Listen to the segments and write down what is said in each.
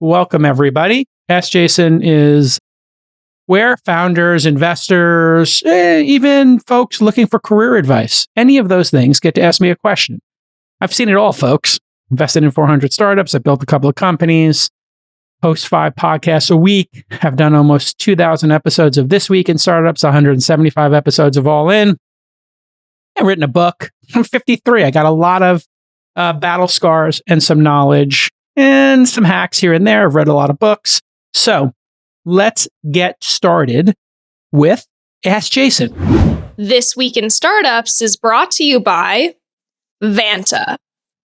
Welcome, everybody. Ask Jason is where founders, investors, even folks looking for career advice, any of those things, get to ask me a question. I've seen it all, folks. Invested in 400 startups. I've built a couple of companies, host 5 podcasts a week. Have done almost 2,000 episodes of This Week in Startups, 175 episodes of All In. I've written a book. I'm 53. I got a lot of battle scars and some knowledge and some hacks here and there. I've read a lot of books. So let's get started with Ask Jason. This Week in Startups is brought to you by Vanta.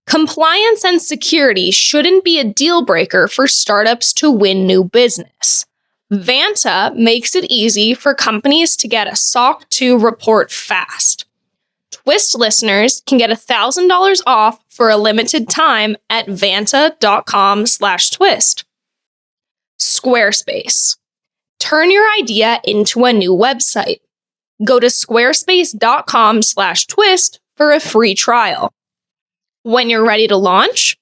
Compliance and security shouldn't be a deal breaker for startups to win new business. Vanta makes it easy for companies to get a SOC 2 report fast. Twist listeners can get $1,000 off for a limited time at vanta.com/twist. Squarespace. Turn your idea into a new website. Go to squarespace.com/twist for a free trial. When you're ready to launch,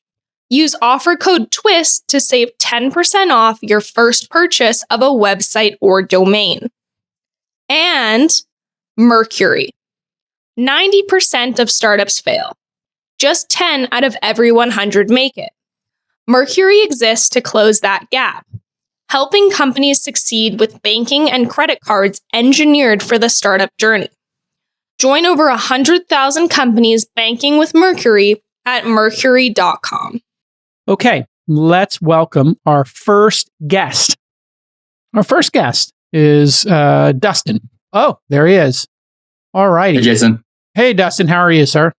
use offer code TWIST to save 10% off your first purchase of a website or domain. And Mercury. 90% of startups fail. Just 10 out of every 100 make it. Mercury exists to close that gap, helping companies succeed with banking and credit cards engineered for the startup journey. Join over 100,000 companies banking with Mercury at mercury.com. Okay, let's welcome our first guest. Our first guest is Dustin. Oh, there he is. All righty. Hey, Jason. Hey, Dustin. How are you, sir?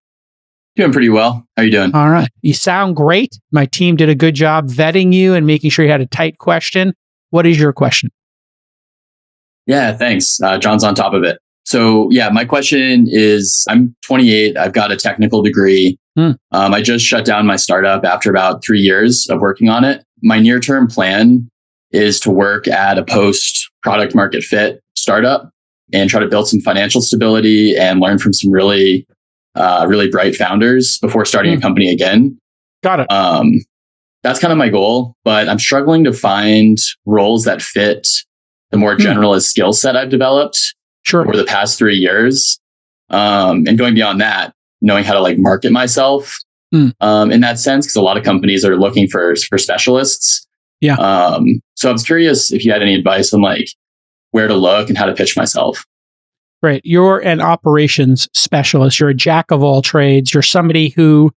Doing pretty well. How are you doing? All right. You sound great. My team did a good job vetting you and making sure you had a tight question. What is your question? Yeah, thanks. John's on top of it. So yeah, my question is, I'm 28. I've got a technical degree. I just shut down my startup after about 3 years of working on it. My near-term plan is to work at a post-product market fit startup and try to build some financial stability and learn from some really bright founders before starting a company again. Got it. That's kind of my goal, but I'm struggling to find roles that fit the more generalist skill set I've developed over the past 3 years. And going beyond that, knowing how to market myself in that sense, because a lot of companies are looking for specialists. Yeah. So I was curious if you had any advice on where to look and how to pitch myself. Right. You're an operations specialist. You're a jack of all trades. You're somebody who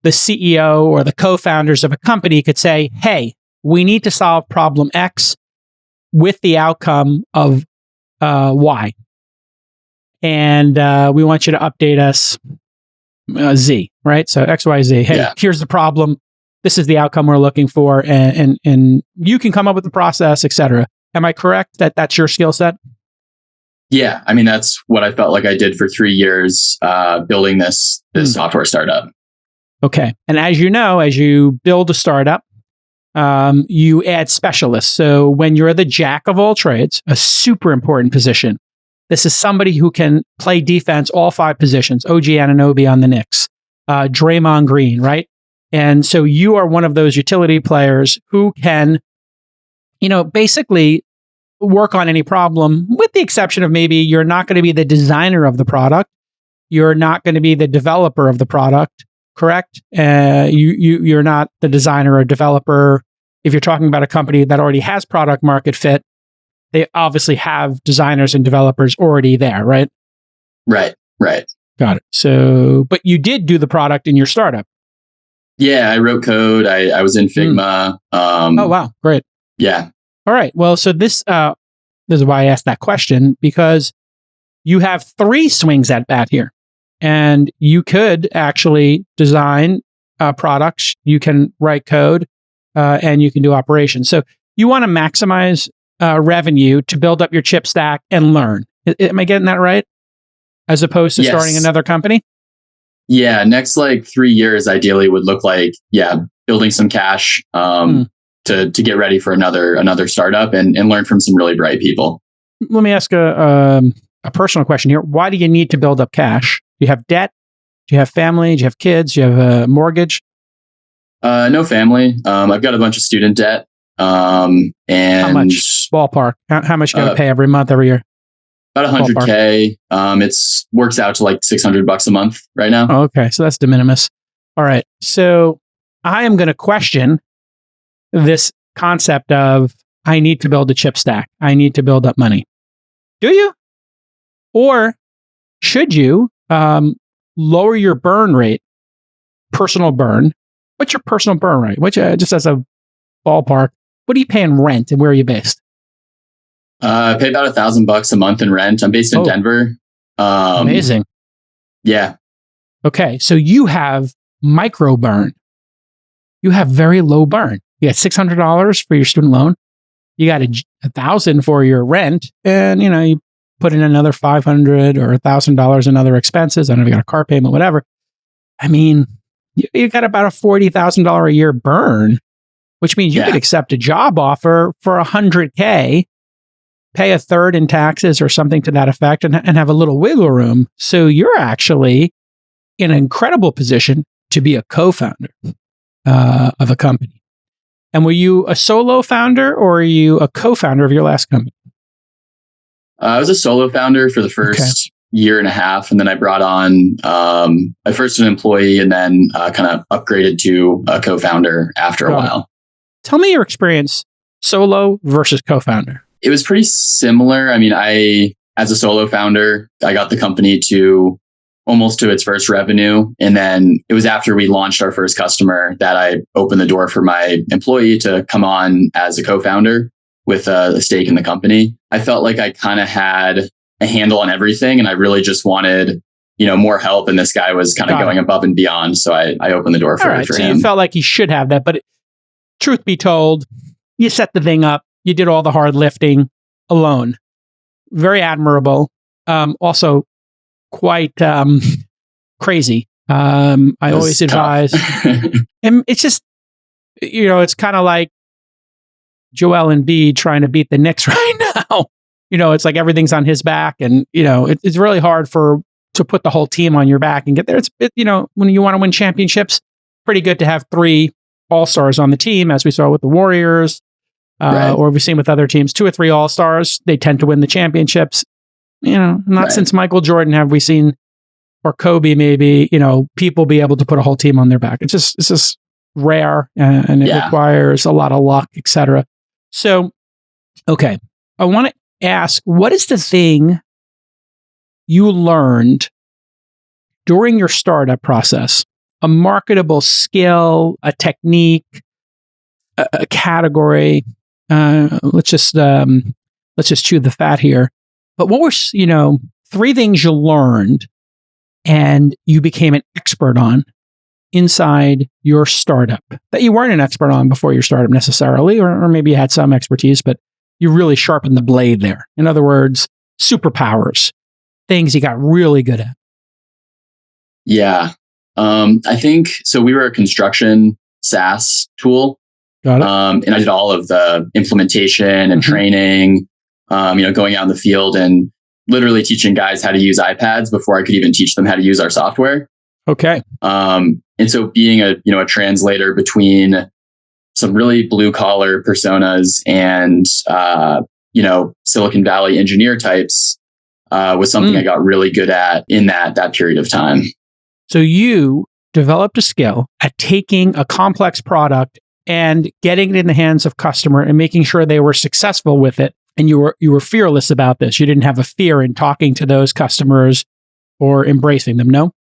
the CEO or the co-founders of a company could say, hey, we need to solve problem X with the outcome of Y. And we want you to update us Z, right? So X, Y, Z. Hey, here's the problem. This is the outcome we're looking for. And you can come up with the process, et cetera. Am I correct that that's your skill set? Yeah. I mean, that's what I felt like I did for 3 years building this software startup. Okay. And as you know, as you build a startup, you add specialists. So when you're the jack of all trades, a super important position, this is somebody who can play defense, all 5 positions, OG Anunoby on the Knicks, Draymond Green, right? And so you are one of those utility players who can, basically work on any problem, with the exception of maybe you're not going to be the designer of the product. You're not going to be the developer of the product, correct? You're not the designer or developer. If you're talking about a company that already has product market fit, they obviously have designers and developers already there, right? Right. Got it. So, but you did do the product in your startup. Yeah, I wrote code. I was in Figma. Oh, wow. Great. Yeah. All right. Well, so this is why I asked that question, because you have 3 swings at bat here, and you could actually design products, you can write code, and you can do operations. So you want to maximize revenue to build up your chip stack and learn. Am I getting that right? As opposed to starting another company? Yeah. Next 3 years ideally would look like, building some cash to get ready for another startup and learn from some really bright people. Let me ask a personal question here. Why do you need to build up cash? Do you have debt? Do you have family? Do you have kids? Do you have a mortgage? No family. I've got a bunch of student debt. And How much? Ballpark. How much you got to pay every month, every year? About $100K. It's works out to like $600 a month right now. Oh, okay. So that's de minimis. All right. So I am going to question this concept of I need to build a chip stack. I need to build up money. Do you? Or should you lower your burn rate, personal burn? What's your personal burn rate? Just as a ballpark, what are you paying rent and where are you based? I pay about $1,000 a month in rent. I'm based in Denver. Amazing. Yeah. Okay. So you have micro burn. You have very low burn. You got $600 for your student loan. You got $1,000 for your rent. And, you put in another $500 or $1,000 in other expenses. I don't know if you got a car payment, whatever. I mean, you got about a $40,000 a year burn, which means you could accept a job offer for $100K, pay a third in taxes or something to that effect, and have a little wiggle room. So you're actually in an incredible position to be a co-founder of a company. And were you a solo founder or are you a co-founder of your last company? I was a solo founder for the first year and a half, and then I brought on first an employee, and then kind of upgraded to a co-founder after a while. Tell me your experience, solo versus co-founder. It was pretty similar. I mean, as a solo founder, I got the company to almost to its first revenue. And then it was after we launched our first customer that I opened the door for my employee to come on as a co-founder with a stake in the company. I felt like I kind of had a handle on everything, and I really just wanted, more help. And this guy was kind of going above and beyond. So I opened the door for him. So you felt like he should have that, but truth be told, you set the thing up. You did all the hard lifting alone. Very admirable. Also quite crazy. I always advise. And it's just, it's kind of like Joel Embiid trying to beat the Knicks right now. It's like everything's on his back, and it's really hard to put the whole team on your back and get there. It's when you want to win championships, pretty good to have 3 all-stars on the team, as we saw with the Warriors, or we've seen with other teams, 2 or 3 all-stars. They tend to win the championships. Not since Michael Jordan have we seen, or Kobe maybe, people be able to put a whole team on their back. It's just rare, and it requires a lot of luck, etc. So, okay, I want to ask, what is the thing you learned during your startup process? A marketable skill, a technique, a category. Let's just chew the fat here. But what were 3 things you learned and you became an expert on inside your startup that you weren't an expert on before your startup necessarily, or maybe you had some expertise, but you really sharpened the blade there. In other words, superpowers, things you got really good at. Yeah. I think so. We were a construction SaaS tool. Got it. And I did all of the implementation and training, going out in the field and literally teaching guys how to use iPads before I could even teach them how to use our software. Okay. And so being a translator between some really blue collar personas and, Silicon Valley engineer types, was something I got really good at in that period of time. So you developed a skill at taking a complex product and getting it in the hands of customer and making sure they were successful with it. And you were fearless about this. You didn't have a fear in talking to those customers or embracing them. No?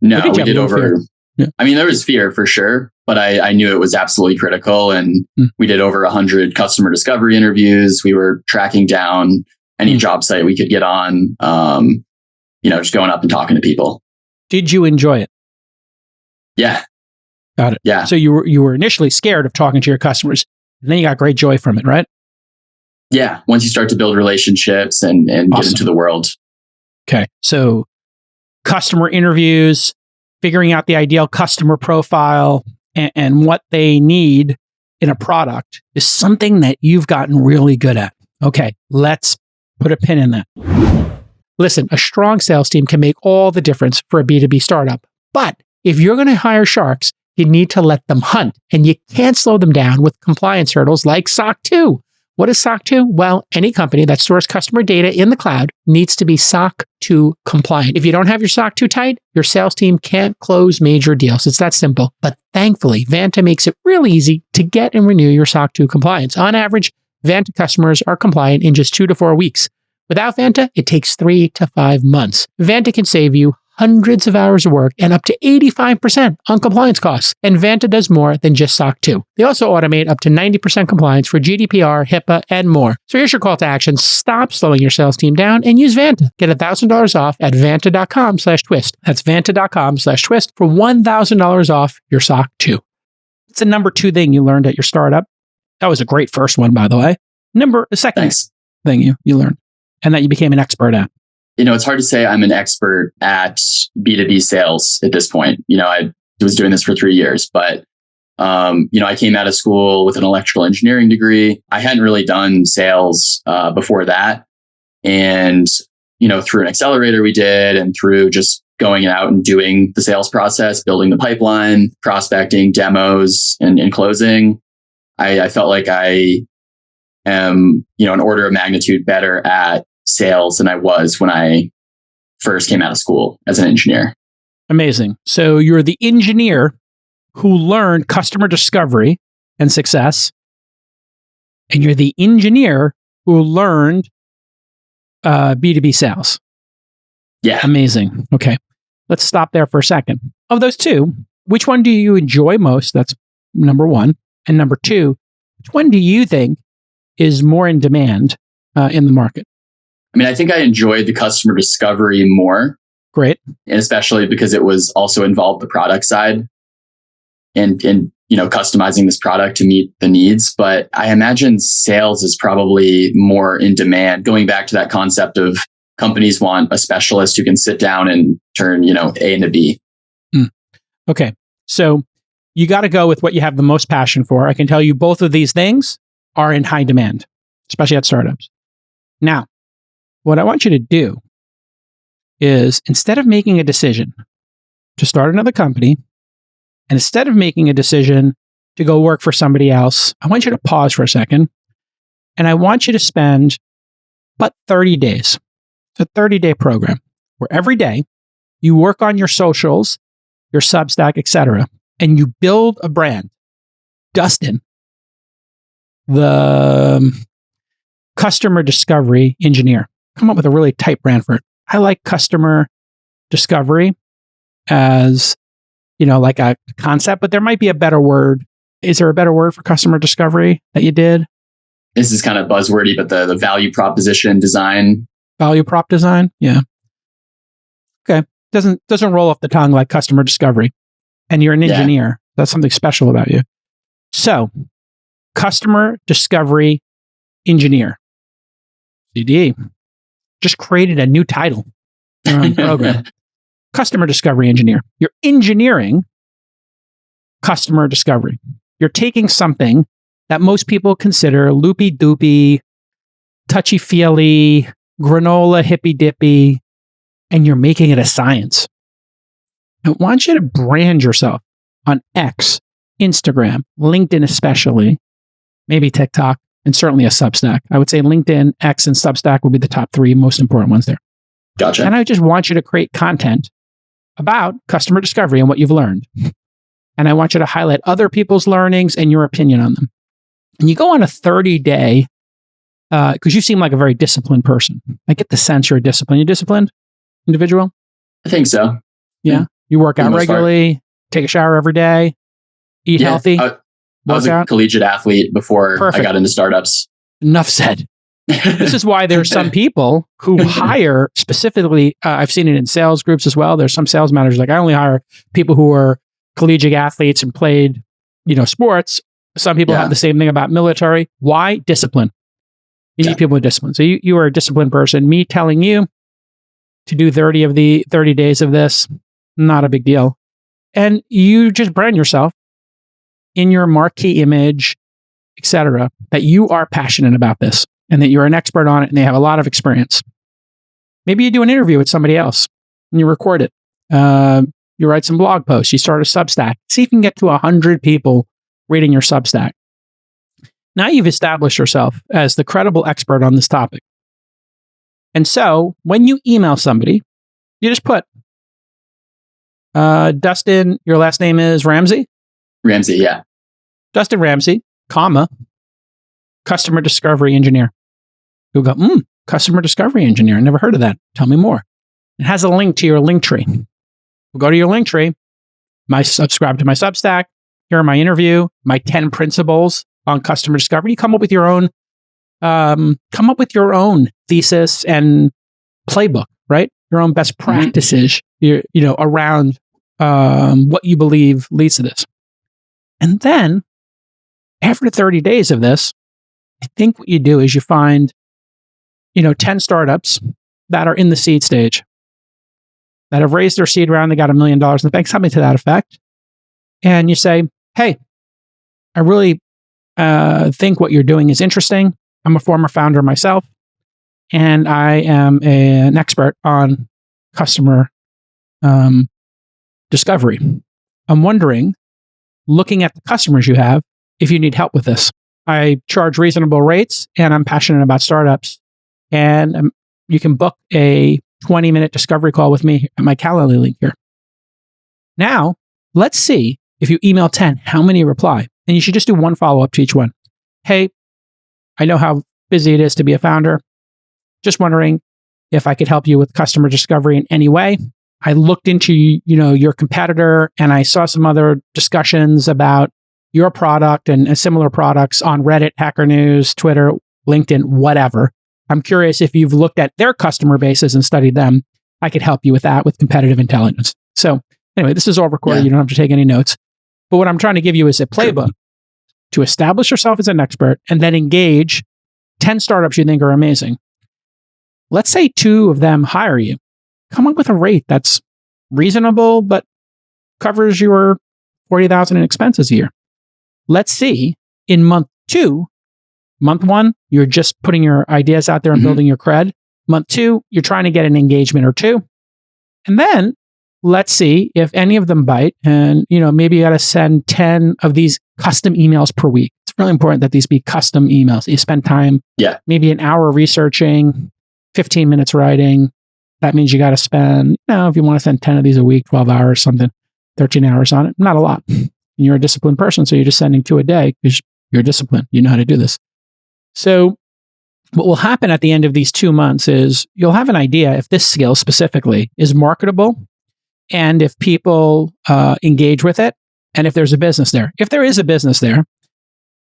No, we did over. Yeah. I mean, there was fear for sure, but I knew it was absolutely critical. And we did over 100 customer discovery interviews. We were tracking down any job site we could get on, just going up and talking to people. Did you enjoy it? Yeah. Got it. Yeah. So you were initially scared of talking to your customers, and then you got great joy from it, right? Yeah. Once you start to build relationships and get into the world. Okay. So customer interviews, figuring out the ideal customer profile and what they need in a product is something that you've gotten really good at. Okay. Let's put a pin in that. Listen, a strong sales team can make all the difference for a B2B startup. But if you're going to hire sharks, you need to let them hunt, and you can't slow them down with compliance hurdles like SOC 2. What is SOC 2? Well, any company that stores customer data in the cloud needs to be SOC 2 compliant. If you don't have your SOC 2 tight, your sales team can't close major deals. It's that simple. But thankfully, Vanta makes it real easy to get and renew your SOC 2 compliance. On average, Vanta customers are compliant in just 2 to 4 weeks. Without Vanta, it takes 3 to 5 months. Vanta can save you hundreds of hours of work and up to 85% on compliance costs. And Vanta does more than just SOC 2. They also automate up to 90% compliance for GDPR, HIPAA, and more. So here's your call to action. Stop slowing your sales team down and use Vanta. Get $1,000 off at vanta.com/twist. That's vanta.com/twist for $1,000 off your SOC 2. It's the number 2 thing you learned at your startup. That was a great first one, by the way. The second thing you learned and that you became an expert at. It's hard to say I'm an expert at B2B sales at this point. I was doing this for 3 years, but, I came out of school with an electrical engineering degree. I hadn't really done sales before that. And, through an accelerator we did, and through just going out and doing the sales process, building the pipeline, prospecting, demos, and closing, I felt like I am, an order of magnitude better at sales than I was when I first came out of school as an engineer. Amazing. So you're the engineer who learned customer discovery and success, and you're the engineer who learned B2B sales. Yeah. Amazing. Okay. Let's stop there for a second. Of those two, which one do you enjoy most? That's number 1. And number 2, which one do you think is more in demand in the market? I think I enjoyed the customer discovery more. Great. And especially because it was also involved the product side and customizing this product to meet the needs. But I imagine sales is probably more in demand. Going back to that concept of companies want a specialist who can sit down and turn, A into B. Okay. So you got to go with what you have the most passion for. I can tell you both of these things are in high demand, especially at startups. Now, what I want you to do is, instead of making a decision to start another company, and instead of making a decision to go work for somebody else, I want you to pause for a second, and I want you to spend about 30 days. It's a 30-day program where every day you work on your socials, your Substack, etc., and you build a brand. Dustin, the customer discovery engineer. Come up with a really tight brand for it. I like customer discovery as, like a concept, but there might be a better word. Is there a better word for customer discovery that you did? This is kind of buzzwordy, but the value proposition design. Value prop design? Yeah. Okay. Doesn't roll off the tongue like customer discovery. And you're an engineer. Yeah. That's something special about you. So, customer discovery engineer. CDE. Just created a new title in our own program. Customer discovery engineer. You're engineering customer discovery. You're taking something that most people consider loopy-doopy, touchy-feely, granola, hippy-dippy, and you're making it a science. I want you to brand yourself on X, Instagram, LinkedIn especially, maybe TikTok, and certainly a Substack. I would say LinkedIn, X, and Substack would be the top 3 most important ones there. Gotcha. And I just want you to create content about customer discovery and what you've learned. And I want you to highlight other people's learnings and your opinion on them. And you go on a 30-day, because you seem like a very disciplined person. I get the sense you're disciplined. You disciplined individual? I think so. Yeah. You work out regularly, take a shower every day, eat healthy. I was a collegiate athlete before I got into startups. Enough said. This is why there are some people who hire specifically, I've seen it in sales groups as well. There's some sales managers like, I only hire people who are collegiate athletes and played, sports. Some people have the same thing about military. Why? Discipline. You need people with discipline. So you are a disciplined person. Me telling you to do 30 days of this, not a big deal. And you just brand yourself in your marquee image, etc., that you are passionate about this and that you're an expert on it and they have a lot of experience. Maybe you do an interview with somebody else and you record it. You write some blog posts. You start a Substack. See if you can get to 100 people reading your Substack. Now you've established yourself as the credible expert on this topic. And so when you email somebody, you just put, Dustin, your last name is Ramsey? Ramsey, yeah. Dustin Ramsey, comma, customer discovery engineer. You'll go, customer discovery engineer. I never heard of that. Tell me more. It has a link to your link tree. We'll go to your link tree, subscribe to my Substack. Here are my interview, my 10 principles on customer discovery. You come up with your own thesis and playbook, right? Your own best practices, around what you believe leads to this. And then after 30 days of this, I think what you do is you find, 10 startups that are in the seed stage that have raised their seed round. They got $1 million in the bank, something to that effect. And you say, hey, I really think what you're doing is interesting. I'm a former founder myself, and I am an expert on customer discovery. I'm wondering, looking at the customers you have, if you need help with this. I charge reasonable rates, and I'm passionate about startups. And you can book a 20-minute discovery call with me at my Calendly link here. Now, let's see if you email 10, how many reply? And you should just do one follow-up to each one. Hey, I know how busy it is to be a founder. Just wondering if I could help you with customer discovery in any way. I looked into, your competitor, and I saw some other discussions about your product and similar products on Reddit, Hacker News, Twitter, LinkedIn, whatever. I'm curious if you've looked at their customer bases and studied them. I could help you with that with competitive intelligence. So anyway, this is all recorded. Yeah. You don't have to take any notes. But what I'm trying to give you is a playbook to establish yourself as an expert and then engage 10 startups you think are amazing. Let's say 2 of them hire you. Come up with a rate that's reasonable, but covers your $40,000 in expenses a year. Let's see, in month 2, month 1, you're just putting your ideas out there and building your cred. Month 2, you're trying to get an engagement or 2. And then let's see if any of them bite. And, maybe you got to send 10 of these custom emails per week. It's really important that these be custom emails. You spend time, maybe an hour researching, 15 minutes writing. That means you got to spend, if you want to send 10 of these a week, 12 hours, something, 13 hours on it. Not a lot. And you're a disciplined person, so you're just sending 2 a day because you're disciplined. You know how to do this. So what will happen at the end of these 2 months is you'll have an idea if this skill specifically is marketable and if people engage with it and if there's a business there. If there is a business there,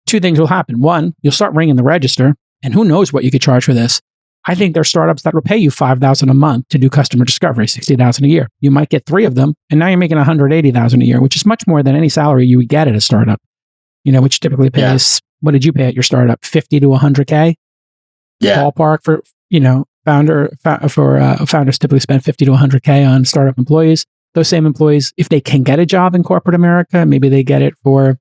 2 things will happen. 1, you'll start ringing the register, and who knows what you could charge for this. I think there are startups that will pay you $5,000 a month to do customer discovery, $60,000 a year. You might get 3 of them, and now you're making $180,000 a year, which is much more than any salary you would get at a startup. Which typically pays. What did you pay at your startup? 50 to 100K? Yeah. Ballpark for founders typically spend 50 to 100K on startup employees. Those same employees, if they can get a job in corporate America, maybe they get it for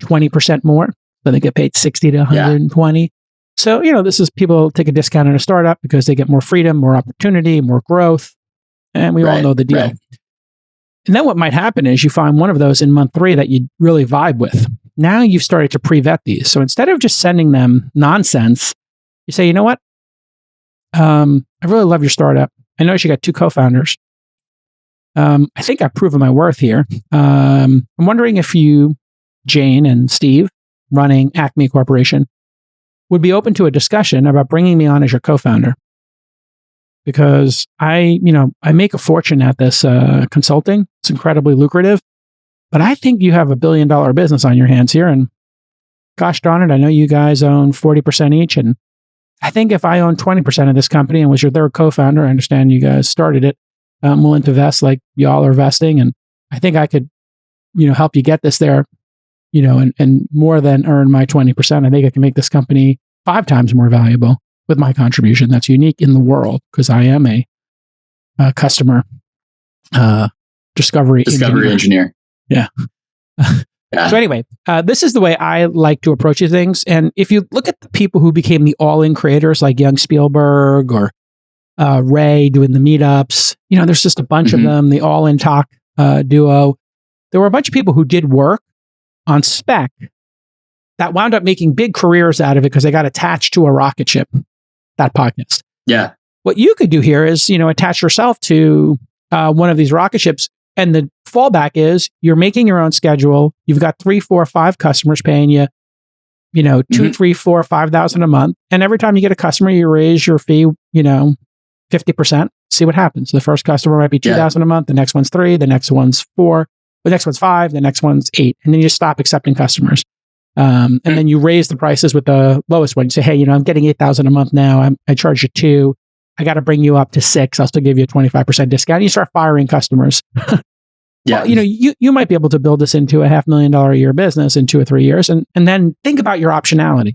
20% more. So they get paid 60 to 120. Yeah. So, this is people take a discount on a startup because they get more freedom, more opportunity, more growth. And we all know the deal. Right. And then what might happen is you find one of those in month 3 that you really vibe with. Now you've started to pre-vet these. So instead of just sending them nonsense, you say, you know what? I really love your startup. I noticed you got 2 co-founders. I think I've proven my worth here. I'm wondering if you, Jane and Steve, running Acme Corporation, would be open to a discussion about bringing me on as your co-founder. Because I make a fortune at this consulting. It's incredibly lucrative. But I think you have $1 billion business on your hands here. And gosh darn it, I know you guys own 40% each. And I think if I own 20% of this company and was your 3rd co-founder, I understand you guys started it, I'm willing to vest like y'all are vesting. And I think I could, help you get this there, and more than earn my 20%. I think I can make this company 5 times more valuable with my contribution. That's unique in the world because I am a customer discovery engineer. Yeah. So anyway, this is the way I like to approach these things. And if you look at the people who became the all-in creators like young Spielberg or Ray doing the meetups, there's just a bunch of them, the all-in talk Duo. There were a bunch of people who did work on spec that wound up making big careers out of it because they got attached to a rocket ship, that podcast. Yeah. What you could do here is, attach yourself to one of these rocket ships. And the fallback is you're making your own schedule. You've got 3, 4, 5 customers paying you, 2, 3, 4, 5,000 a month. And every time you get a customer, you raise your fee, 50%. See what happens. The first customer might be 2,000 a month. The next one's 3. The next one's 4. The next one's 5. The next one's 8. And then you just stop accepting customers. And then you raise the prices with the lowest one. You say, hey, I'm getting 8,000 a month now. I charge you 2. I got to bring you up to 6. I'll still give you a 25% discount. And you start firing customers. Yeah. Well, you might be able to build this into a $500,000 a year business in 2 or 3 years. And then think about your optionality.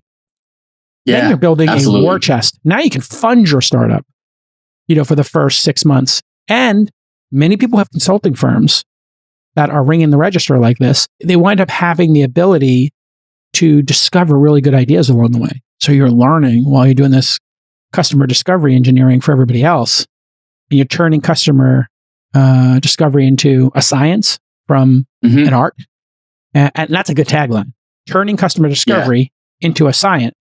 Yeah, then you're building absolutely. a war chest. Now you can fund your startup, for the first 6 months. And many people have consulting firms that are ringing the register like this. They wind up having the ability to discover really good ideas along the way. So you're learning while you're doing this customer discovery engineering for everybody else. And you're turning customer discovery into a science from an art. And that's a good tagline. Turning customer discovery into a science.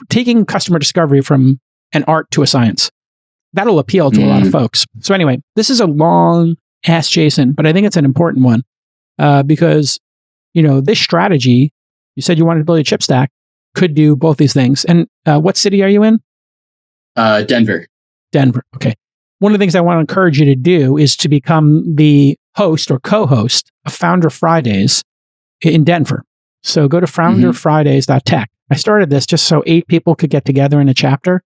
Taking customer discovery from an art to a science. That'll appeal to a lot of folks. So anyway, this is a long ask Jason, but I think it's an important one because, this strategy, you said you wanted to build a chip stack, could do both these things. And what city are you in? Denver. Denver. Okay. One of the things I want to encourage you to do is to become the host or co-host of Founder Fridays in Denver. So go to founderfridays.tech. I started this just so 8 people could get together in a chapter.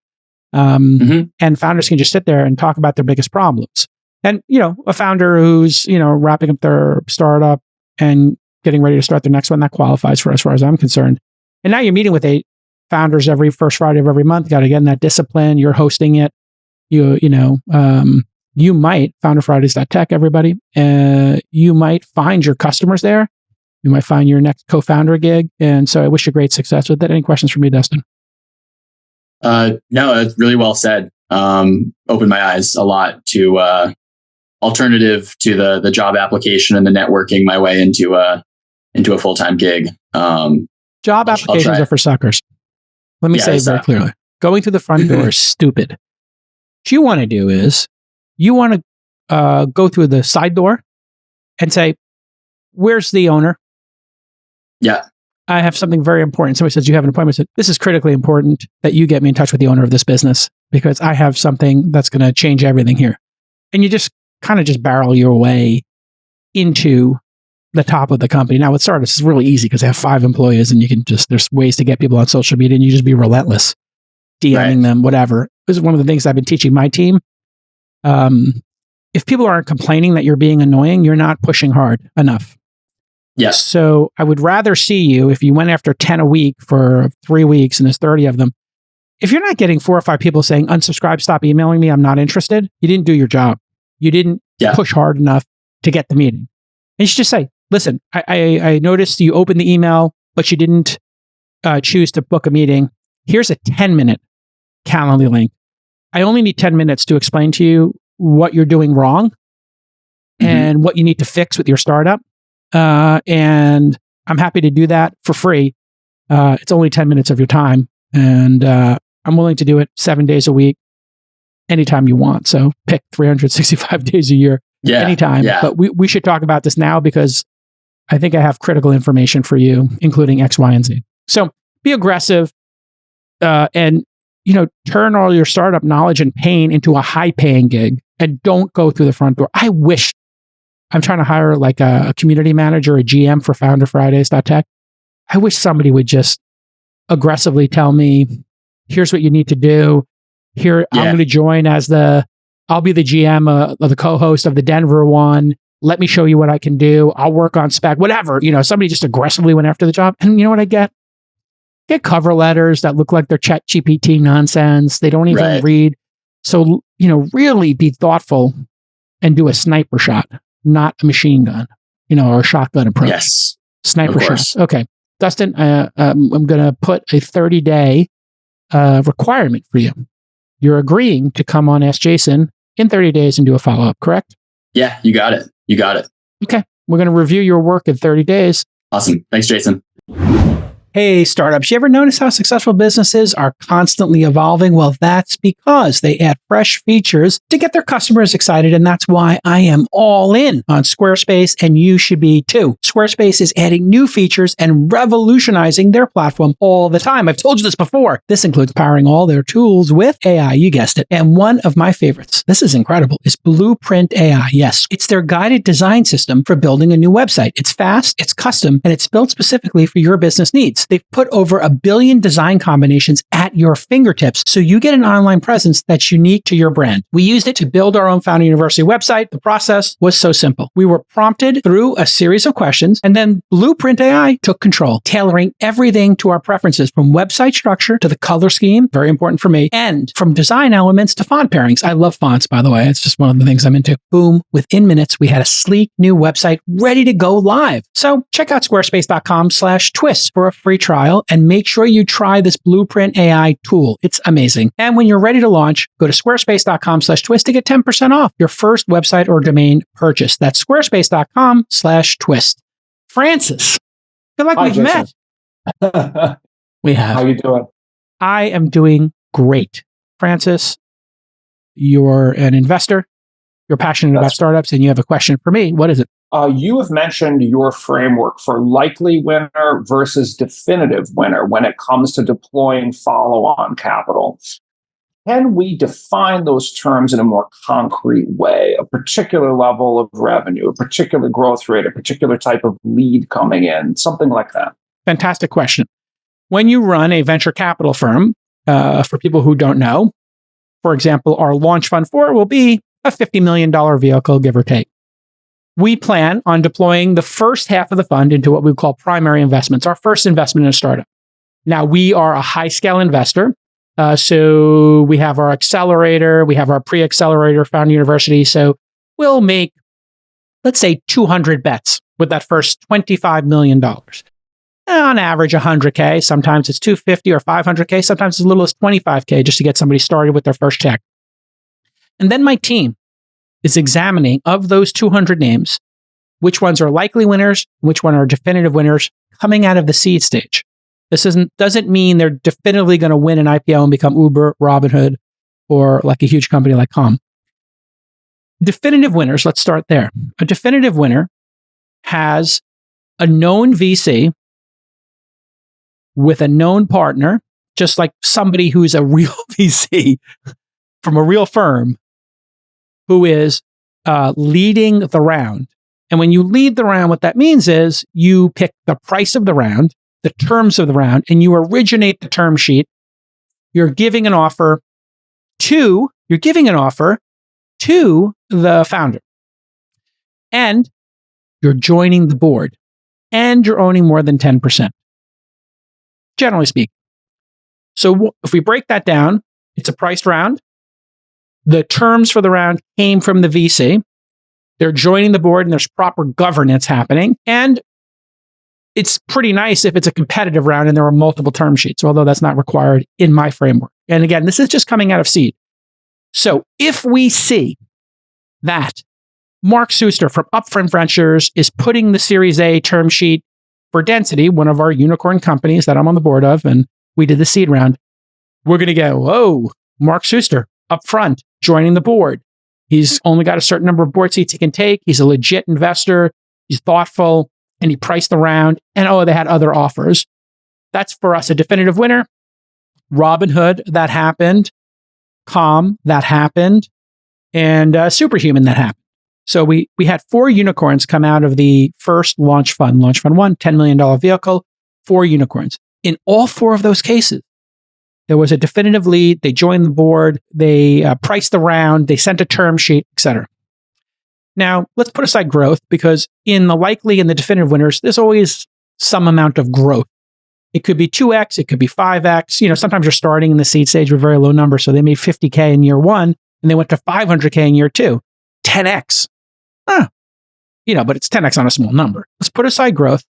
And founders can just sit there and talk about their biggest problems. And, a founder who's, wrapping up their startup and getting ready to start the next one, that qualifies for as far as I'm concerned. And now you're meeting with 8 founders every first Friday of every month. Got to get in that discipline. You're hosting it. You might, founderfridays.tech, everybody. You might find your customers there. You might find your next co-founder gig. And so I wish you great success with it. Any questions for me, Dustin? No, that's really well said. Opened my eyes a lot to alternative to the job application and the networking my way into a full-time gig. Job applications are for suckers. Let me say very clearly. Going through the front door is stupid. What you want to do is you want to go through the side door and say, where's the owner? Yeah. I have something very important. Somebody says, you have an appointment. I said, this is critically important that you get me in touch with the owner of this business because I have something that's going to change everything here. And you just kind of just barrel your way into the top of the company. Now with startups, it's really easy because they have 5 employees and you can there's ways to get people on social media and you just be relentless, DMing them, whatever. This is one of the things I've been teaching my team. If people aren't complaining that you're being annoying, you're not pushing hard enough. Yes. So I would rather see you if you went after 10 a week for 3 weeks and there's 30 of them. If you're not getting 4 or 5 people saying, unsubscribe, stop emailing me, I'm not interested, you didn't do your job. You didn't push hard enough to get the meeting. And you should just say, listen, I noticed you opened the email, but you didn't choose to book a meeting. Here's a 10-minute Calendly link. I only need 10 minutes to explain to you what you're doing wrong and what you need to fix with your startup. And I'm happy to do that for free. It's only 10 minutes of your time. And I'm willing to do it 7 days a week, anytime you want. So pick 365 days a year, anytime. Yeah. But we should talk about this now because I think I have critical information for you, including X, Y, and Z. So be aggressive and turn all your startup knowledge and pain into a high-paying gig and don't go through the front door. I wish I'm trying to hire like a community manager, a GM for founderfridays.tech. I wish somebody would just aggressively tell me, here's what you need to do. Here, I'm going to join I'll be the GM of the co-host of the Denver one. Let me show you what I can do. I'll work on spec, whatever. Somebody just aggressively went after the job. And you know what I get? Get cover letters that look like they're ChatGPT nonsense. They don't even read. So, really be thoughtful and do a sniper shot, not a machine gun, or a shotgun approach. Yes. Sniper shots. Okay. Dustin, I'm going to put a 30-day requirement for you. You're agreeing to come on Ask Jason in 30 days and do a follow-up, correct? Yeah, you got it. Okay. We're going to review your work in 30 days. Awesome. Thanks, Jason. Hey, startups, you ever notice how successful businesses are constantly evolving? Well, that's because they add fresh features to get their customers excited. And that's why I am all in on Squarespace, and you should be too. Squarespace is adding new features and revolutionizing their platform all the time. I've told you this before. This includes powering all their tools with AI, you guessed it. And one of my favorites, this is incredible, is Blueprint AI. Yes, it's their guided design system for building a new website. It's fast, it's custom, and it's built specifically for your business needs. They've put over 1 billion design combinations at your fingertips, so you get an online presence that's unique to your brand. We used it to build our own Founder University website. The process was so simple. We were prompted through a series of questions, and then Blueprint AI took control, tailoring everything to our preferences, from website structure to the color scheme, very important for me, and from design elements to font pairings. I love fonts, by the way. It's just one of the things I'm into. Boom. Within minutes, we had a sleek new website ready to go live. So check out squarespace.com/twist for a free trial, and make sure you try this Blueprint AI tool. It's amazing. And when you're ready to launch, go to squarespace.com/twist to get 10% off your first website or domain purchase. That's squarespace.com/twist. Francis, feel like we've met. We have. How you doing? I am doing great. Francis, you're an investor. You're passionate about startups, and you have a question for me. What is it? You have mentioned your framework for likely winner versus definitive winner when it comes to deploying follow-on capital. Can we define those terms in a more concrete way? A particular level of revenue, a particular growth rate, a particular type of lead coming in, something like that. Fantastic question. When you run a venture capital firm, for people who don't know, for example, our launch fund 4 will be a $50 million vehicle, give or take. We plan on deploying the first half of the fund into what we call primary investments, our first investment in a startup. Now, we are a high-scale investor. So we have our accelerator, we have our pre-accelerator, Founder University. So we'll make, let's say, 200 bets with that first $25 million. On average, 100K. Sometimes it's 250 or 500K. Sometimes it's as little as 25K just to get somebody started with their first check. And then my team is examining, of those 200 names, which ones are likely winners, which one are definitive winners coming out of the seed stage. This doesn't mean they're definitively going to win an IPO and become Uber, Robinhood, or like a huge company like Com. Definitive winners, let's start there. A definitive winner has a known VC with a known partner, just like somebody who's a real VC from a real firm who is leading the round. And when you lead the round, what that means is you pick the price of the round, the terms of the round, and you originate the term sheet. You're giving an offer to the founder. And you're joining the board. And you're owning more than 10%. Generally speaking. So if we break that down, it's a priced round. The terms for the round came from the VC. They're joining the board and there's proper governance happening. And it's pretty nice if it's a competitive round and there are multiple term sheets, although that's not required in my framework. And again, this is just coming out of seed. So if we see that Mark Suster from Upfront Ventures is putting the Series A term sheet for Density, one of our unicorn companies that I'm on the board of, and we did the seed round, we're going to go, whoa, Mark Suster up front, joining the board. He's only got a certain number of board seats he can take. He's a legit investor. He's thoughtful, and he priced the round. And they had other offers. That's for us a definitive winner. Robinhood, that happened. Com, that happened. And Superhuman, that happened. So we had 4 unicorns come out of the first launch fund 1, $10 million vehicle, 4 unicorns. In all 4 of those cases, there was a definitive lead. They joined the board. They priced the round. They sent a term sheet, etc. Now, let's put aside growth, because in the likely and the definitive winners, there's always some amount of growth. It could be 2x. It could be 5x. Sometimes you're starting in the seed stage with very low numbers. So they made 50K in year 1 and they went to 500K in year 2. 10x. But it's 10x on a small number. Let's put aside growth.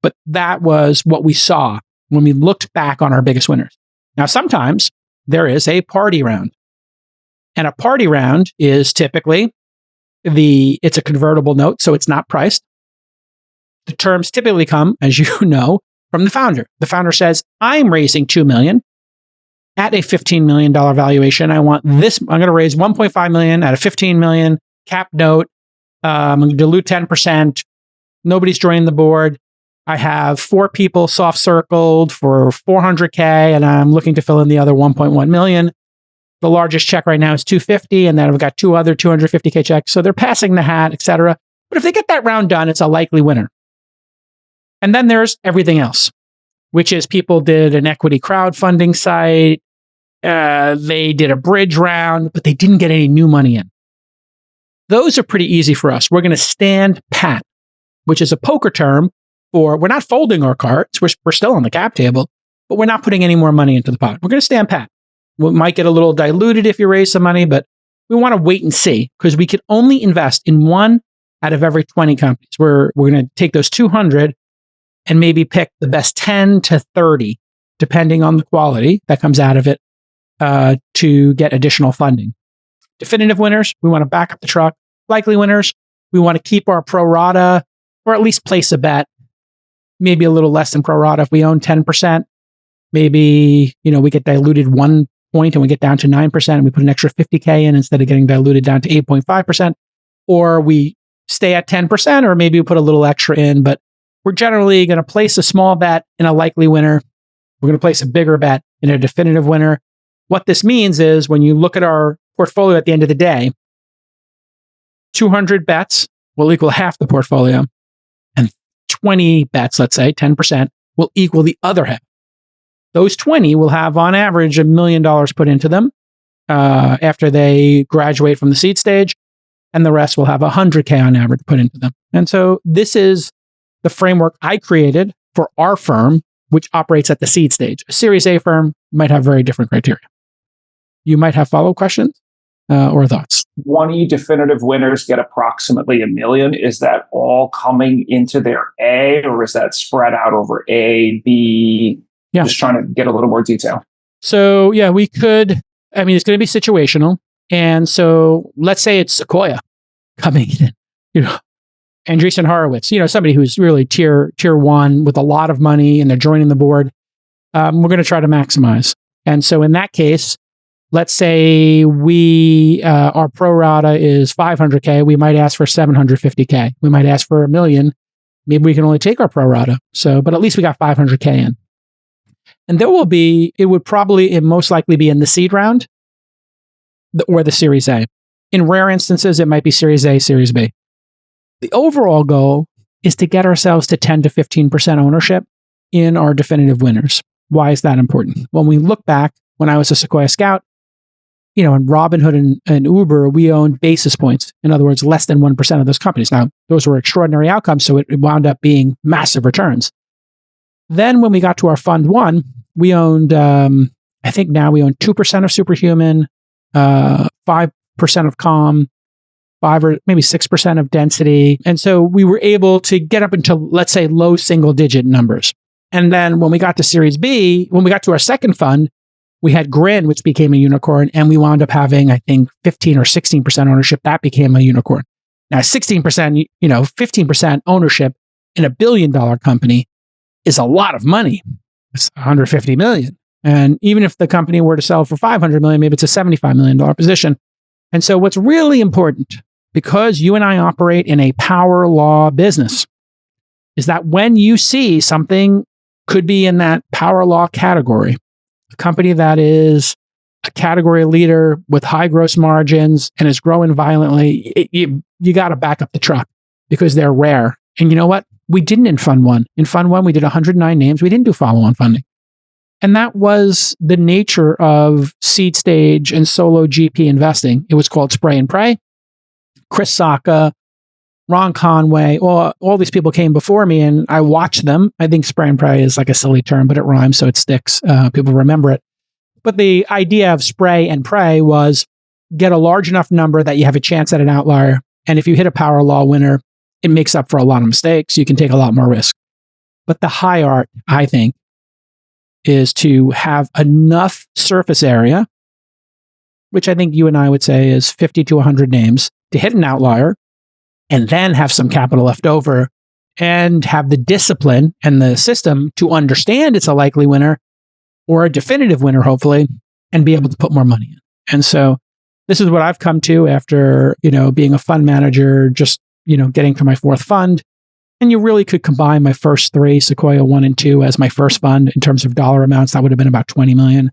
But that was what we saw when we looked back on our biggest winners. Now, sometimes there is a party round. And a party round is typically It's a convertible note, so it's not priced. The terms typically come, as you know, from the founder. The founder says, I'm raising $2 million at a $15 million valuation. I want this. I'm going to raise $1.5 million at a $15 million cap note. I'm going to dilute 10%. Nobody's joining the board. I have 4 people soft circled for $400K, and I'm looking to fill in the other $1.1 million. The largest check right now is $250, and then I've got 2 other $250K checks. So they're passing the hat, etc. But if they get that round done, it's a likely winner. And then there's everything else, which is people did an equity crowdfunding site. They did a bridge round, but they didn't get any new money in. Those are pretty easy for us. We're going to stand pat, which is a poker term for we're not folding our cards. We're still on the cap table, but we're not putting any more money into the pot. We're going to stand pat. We might get a little diluted if you raise some money, but we want to wait and see because we can only invest in 1 out of every 20 companies. We're going to take those 200 and maybe pick the best 10 to 30, depending on the quality that comes out of it, to get additional funding. Definitive winners, we want to back up the truck. Likely winners, we want to keep our pro rata or at least place a bet, maybe a little less than pro rata if we own 10%. Maybe, we get diluted 1 point and we get down to 9% and we put an extra 50K in instead of getting diluted down to 8.5%. Or we stay at 10%, or maybe we put a little extra in, but we're generally going to place a small bet in a likely winner. We're going to place a bigger bet in a definitive winner. What this means is when you look at our portfolio at the end of the day, 200 bets will equal half the portfolio, and 20 bets, let's say 10%, will equal the other half. Those 20 will have, on average, $1 million put into them after they graduate from the seed stage, and the rest will have 100K on average put into them. And so this is the framework I created for our firm, which operates at the seed stage. A Series A firm might have very different criteria. You might have follow-up questions or thoughts. 20 definitive winners get approximately $1 million. Is that all coming into their A, or is that spread out over A, B? Yeah. Just trying to get a little more detail. So yeah, we could, it's going to be situational. And so let's say it's Sequoia coming in, Andreessen Horowitz, somebody who's really tier 1 with a lot of money and they're joining the board. We're going to try to maximize. And so in that case, let's say our pro rata is 500K. We might ask for 750K. We might ask for $1 million. Maybe we can only take our pro rata. But at least we got 500K in. And it would most likely be in the seed round or the Series A. In rare instances, it might be Series A, Series B. The overall goal is to get ourselves to 10 to 15% ownership in our definitive winners. Why is that important? When we look back, when I was a Sequoia scout, in Robinhood and Uber, we owned basis points. In other words, less than 1% of those companies. Now, those were extraordinary outcomes, so it wound up being massive returns. Then when we got to our Fund 1, we owned, I think now we own 2% of Superhuman, 5% of Calm, 5 or maybe 6% of Density. And so we were able to get up into, let's say, low single digit numbers. And then when we got to Series B, when we got to our second fund, we had Grin, which became a unicorn, and we wound up having, I think, 15 or 16% ownership. That became a unicorn. Now, 16%, 15% ownership in $1 billion company is a lot of money. It's $150 million. And even if the company were to sell for $500 million, maybe it's a $75 million position. And so what's really important, because you and I operate in a power law business, is that when you see something could be in that power law category, a company that is a category leader with high gross margins and is growing violently, you got to back up the truck because they're rare. And you know what? We didn't in Fund 1. In Fund 1, we did 109 names. We didn't do follow-on funding. And that was the nature of seed stage and solo GP investing. It was called spray and pray. Chris Sacca, Ron Conway, all these people came before me and I watched them. I think spray and pray is like a silly term, but it rhymes, so it sticks. People remember it. But the idea of spray and pray was get a large enough number that you have a chance at an outlier. And if you hit a power law winner, it makes up for a lot of mistakes. You can take a lot more risk. But the high art, I think, is to have enough surface area, which I think you and I would say is 50 to 100 names, to hit an outlier and then have some capital left over and have the discipline and the system to understand it's a likely winner or a definitive winner, hopefully, and be able to put more money in. And so this is what I've come to after, being a fund manager, just, getting to my fourth fund. And you really could combine my first three, Sequoia 1 and 2, as my first fund in terms of dollar amounts. That would have been about 20 million.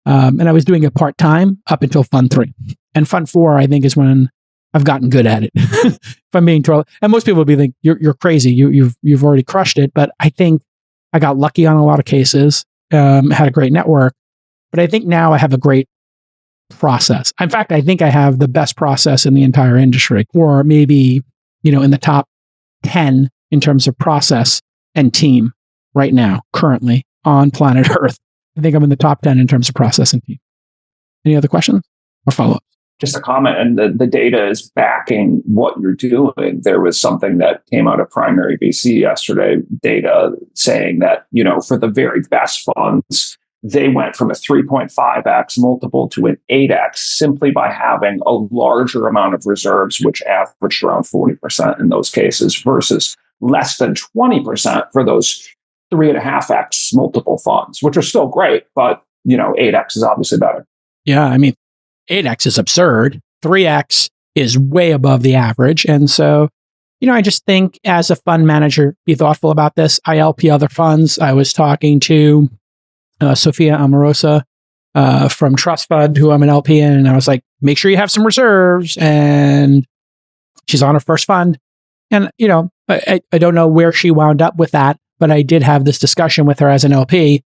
And I was doing it part-time up until fund 3. And fund 4, I think, is when I've gotten good at it. If I'm being told, and most people will be like, you're crazy. You've already crushed it. But I think I got lucky on a lot of cases, had a great network. But I think now I have a great process. In fact, I think I have the best process in the entire industry, or maybe, in the top 10 in terms of process and team right now, currently on planet Earth. I think I'm in the top 10 in terms of process and team. Any other questions or follow-ups? Just a comment, and the data is backing what you're doing. There was something that came out of Primary VC yesterday, data saying that, for the very best funds, they went from a 3.5x multiple to an 8x simply by having a larger amount of reserves, which averaged around 40% in those cases versus less than 20% for those 3.5x multiple funds, which are still great, but 8x is obviously better. Yeah, 8x is absurd. 3x is way above the average. And so, I just think as a fund manager, be thoughtful about this. I LP other funds. I was talking to Sophia Amorosa from Trust Fund, who I'm an LP in, and I was like, make sure you have some reserves. And she's on her first fund. And, I don't know where she wound up with that, but I did have this discussion with her as an LP.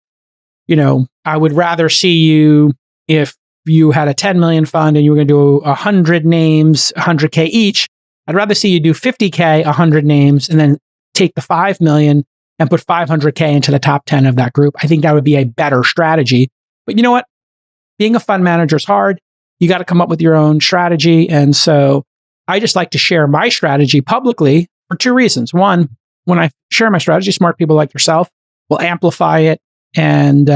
I would rather see you, if you had a 10 million fund and you were going to do 100 names, 100K each, I'd rather see you do 50K, 100 names, and then take the 5 million and put 500K into the top 10 of that group. I think that would be a better strategy. But you know what? Being a fund manager is hard. You got to come up with your own strategy. And so I just like to share my strategy publicly for 2 reasons. One, when I share my strategy, smart people like yourself will amplify it and,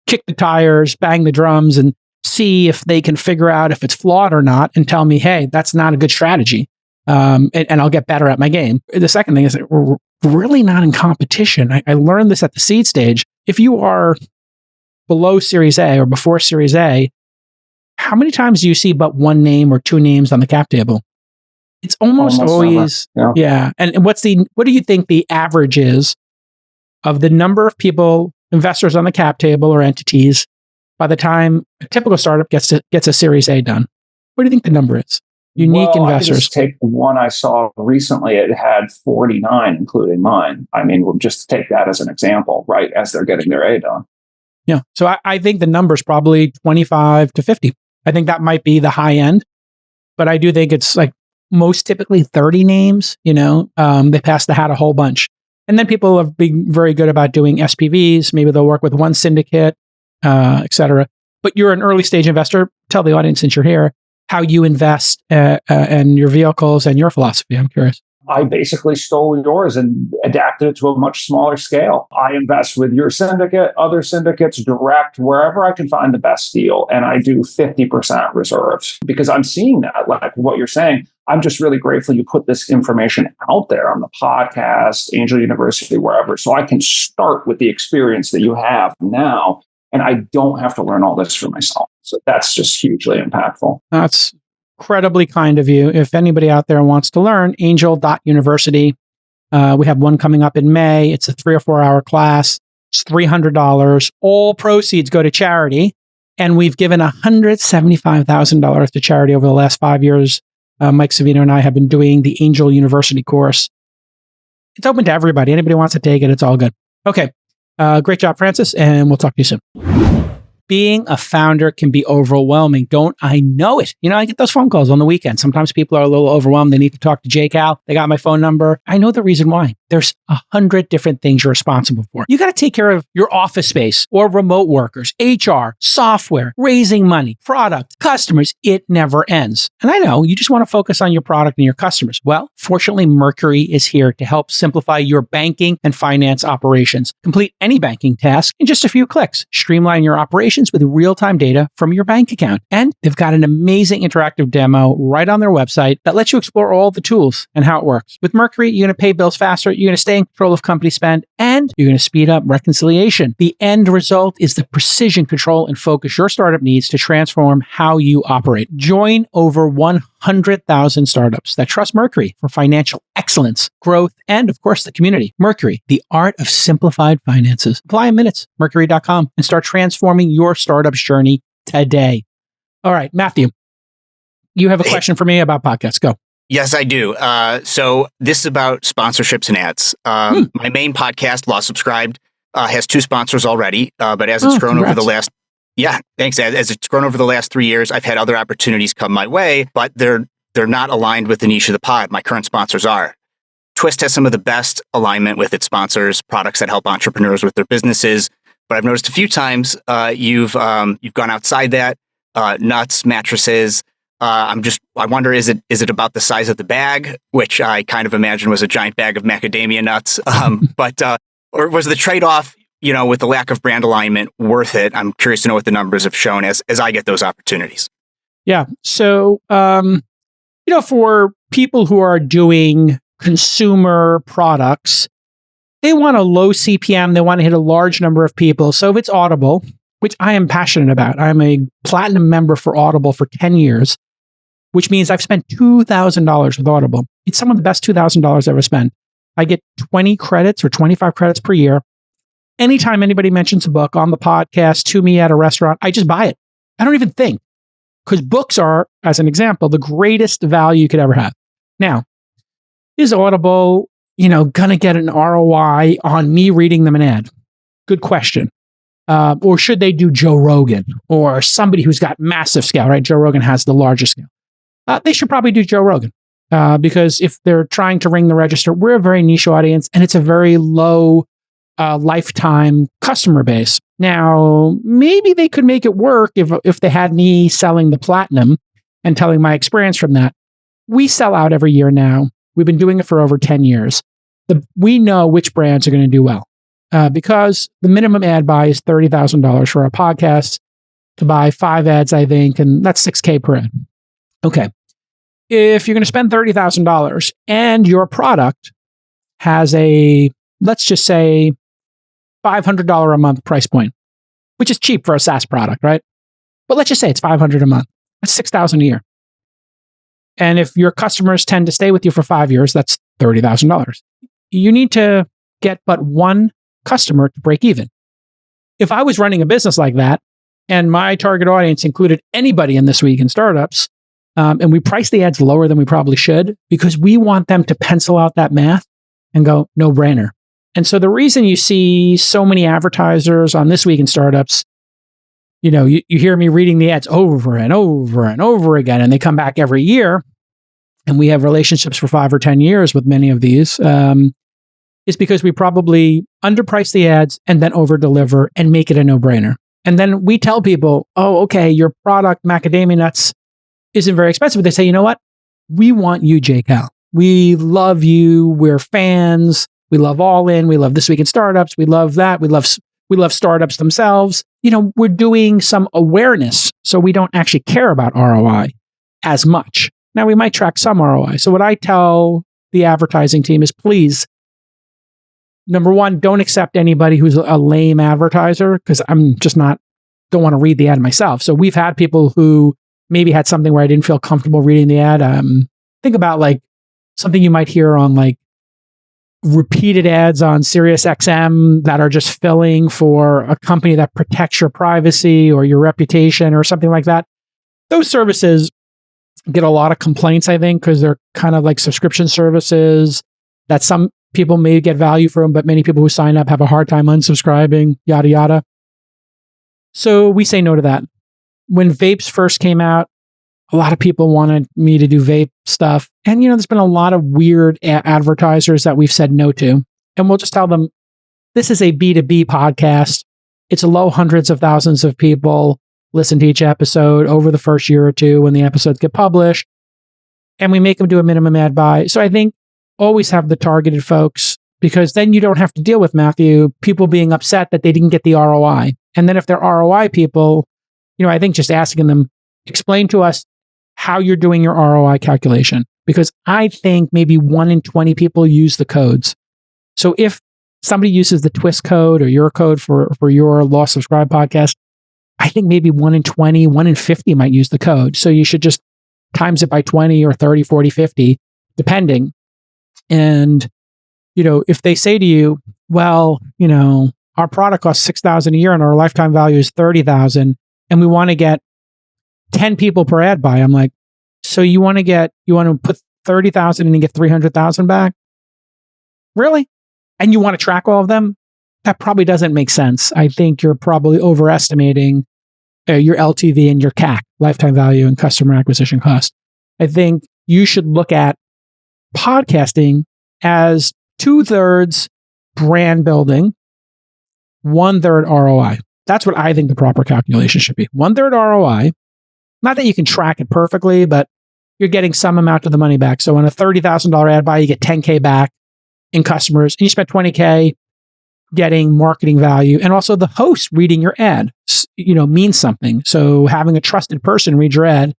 kick the tires, bang the drums, and see if they can figure out if it's flawed or not and tell me, hey, that's not a good strategy. And I'll get better at my game. The second thing is that we're really not in competition. I learned this at the seed stage. If you are below Series A or before Series A, how many times do you see but one name or 2 names on the cap table? It's almost always, yeah. And what do you think the average is of the number of people, investors on the cap table or entities, by the time a typical startup gets a Series A done? What do you think the number is? Unique investors. I just take one I saw recently. It had 49, including mine. We'll just take that as an example, right? As they're getting their A done. Yeah. So I think the number is probably 25 to 50. I think that might be the high end, but I do think it's like most typically 30 names. They pass the hat a whole bunch. And then people have been very good about doing SPVs. Maybe they'll work with one syndicate, et cetera. But you're an early stage investor. Tell the audience, since you're here, how you invest and your vehicles and your philosophy. I'm curious. I basically stole yours and adapted it to a much smaller scale. I invest with your syndicate, other syndicates, direct, wherever I can find the best deal. And I do 50% reserves because I'm seeing that, like what you're saying. I'm just really grateful you put this information out there on the podcast, Angel University, wherever. So I can start with the experience that you have now. And I don't have to learn all this for myself. So that's just hugely impactful. That's incredibly kind of you. If anybody out there wants to learn, angel.university. We have one coming up in May. It's a 3 or 4 hour class. It's $300. All proceeds go to charity. And we've given $175,000 to charity over the last 5 years. Mike Savino and I have been doing the Angel University course. It's open to everybody. Anybody wants to take it, it's all good. Okay. Great job, Francis, and we'll talk to you soon. Being a founder can be overwhelming. Don't I know it? I get those phone calls on the weekend. Sometimes people are a little overwhelmed. They need to talk to Jake Al. They got my phone number. I know the reason why. There's 100 different things you're responsible for. You got to take care of your office space or remote workers, HR, software, raising money, product, customers. It never ends. And I know you just want to focus on your product and your customers. Well, fortunately, Mercury is here to help simplify your banking and finance operations. Complete any banking task in just a few clicks. Streamline your operations integrations with real-time data from your bank account. And they've got an amazing interactive demo right on their website that lets you explore all the tools and how it works. With Mercury, you're going to pay bills faster, you're going to stay in control of company spend, and you're going to speed up reconciliation. The end result is the precision, control, and focus your startup needs to transform how you operate. Join over 100,000 startups that trust Mercury for financial excellence, growth, and of course, the community. Mercury, the art of simplified finances. Apply in minutes, mercury.com, and start transforming your startup's journey today. All right, Mathew, you have a question for me about podcasts. Go. Yes, I do. So this is about sponsorships and ads. My main podcast, Law Subscribed, has 2 sponsors already, but as it's grown over the last As it's grown over the last 3 years, I've had other opportunities come my way, but they're not aligned with the niche of the pod. My current sponsors are. Twist has some of the best alignment with its sponsors, products that help entrepreneurs with their businesses. But I've noticed a few times you've gone outside that. Nuts, mattresses. I wonder, is it about the size of the bag, which I kind of imagine was a giant bag of macadamia nuts, or was the trade-off, with the lack of brand alignment, worth it? I'm curious to know what the numbers have shown as I get those opportunities. Yeah. So, for people who are doing consumer products, they want a low CPM. They want to hit a large number of people. So if it's Audible, which I am passionate about, I'm a platinum member for Audible for 10 years, which means I've spent $2,000 with Audible. It's some of the best $2,000 I've ever spent. I get 20 credits or 25 credits per year. Anytime anybody mentions a book on the podcast to me at a restaurant, I just buy it. I don't even think, because books are, as an example, the greatest value you could ever have. Now, is Audible, going to get an ROI on me reading them an ad? Good question. Or should they do Joe Rogan or somebody who's got massive scale, right? Joe Rogan has the largest scale. They should probably do Joe Rogan because if they're trying to ring the register, we're a very niche audience and it's a very low lifetime customer base. Now, maybe they could make it work if they had me selling the platinum and telling my experience from that. We sell out every year now. We've been doing it for over 10 years. We know which brands are going to do well because the minimum ad buy is $30,000 for a podcast to buy 5 ads, I think, and that's $6,000 per ad. Okay. If you're going to spend $30,000 and your product has let's just say, $500 a month price point, which is cheap for a SaaS product, right? But let's just say it's $500 a month. That's $6,000 a year. And if your customers tend to stay with you for 5 years, that's $30,000. You need to get but one customer to break even. If I was running a business like that, and my target audience included anybody in This Week in Startups, and we price the ads lower than we probably should, because we want them to pencil out that math and go, no brainer. And so the reason you see so many advertisers on This Week in Startups, you hear me reading the ads over and over and over again, and they come back every year, and we have relationships for 5 or 10 years with many of these, is because we probably underprice the ads and then over-deliver and make it a no-brainer. And then we tell people, oh, okay, your product, macadamia nuts, isn't very expensive. But they say, you know what? We want you, JCal. We love you. We're fans. We love All In. We love This Week in Startups. We love that. We love startups themselves. We're doing some awareness, so we don't actually care about ROI as much. Now, we might track some ROI. So what I tell the advertising team is, please, number one, don't accept anybody who's a lame advertiser, because I'm just don't want to read the ad myself. So we've had people who maybe had something where I didn't feel comfortable reading the ad. Think about something you might hear on repeated ads on Sirius XM that are just filling for a company that protects your privacy or your reputation or something like that. Those services get a lot of complaints, I think, because they're kind of like subscription services that some people may get value from, but many people who sign up have a hard time unsubscribing, yada, yada. So we say no to that. When vapes first came out, a lot of people wanted me to do vape stuff. And, there's been a lot of weird advertisers that we've said no to. And we'll just tell them, this is a B2B podcast. It's low hundreds of thousands of people listen to each episode over the first year or two when the episodes get published. And we make them do a minimum ad buy. So I think always have the targeted folks, because then you don't have to deal with, Mathew, people being upset that they didn't get the ROI. And then if they're ROI people, I think just asking them, explain to us how you're doing your ROI calculation. Because I think maybe 1 in 20 people use the codes. So if somebody uses the twist code or your code for your Lost Subscribe podcast, I think maybe 1 in 20, 1 in 50 might use the code. So you should just times it by 20 or 30, 40, 50, depending. And, if they say to you, well, our product costs $6,000 a year and our lifetime value is $30,000 and we want to get 10 people per ad buy. I'm like, so you want to put 30,000 and get 300,000 back? Really? And you want to track all of them? That probably doesn't make sense. I think you're probably overestimating your LTV and your CAC, lifetime value and customer acquisition cost. I think you should look at podcasting as 2/3 brand building, 1/3 ROI. That's what I think the proper calculation should be. 1/3 ROI. Not that you can track it perfectly, but you're getting some amount of the money back. So on a $30,000 ad buy, you get $10K back in customers, and you spent $20K getting marketing value. And also the host reading your ad, means something. So having a trusted person read your ad,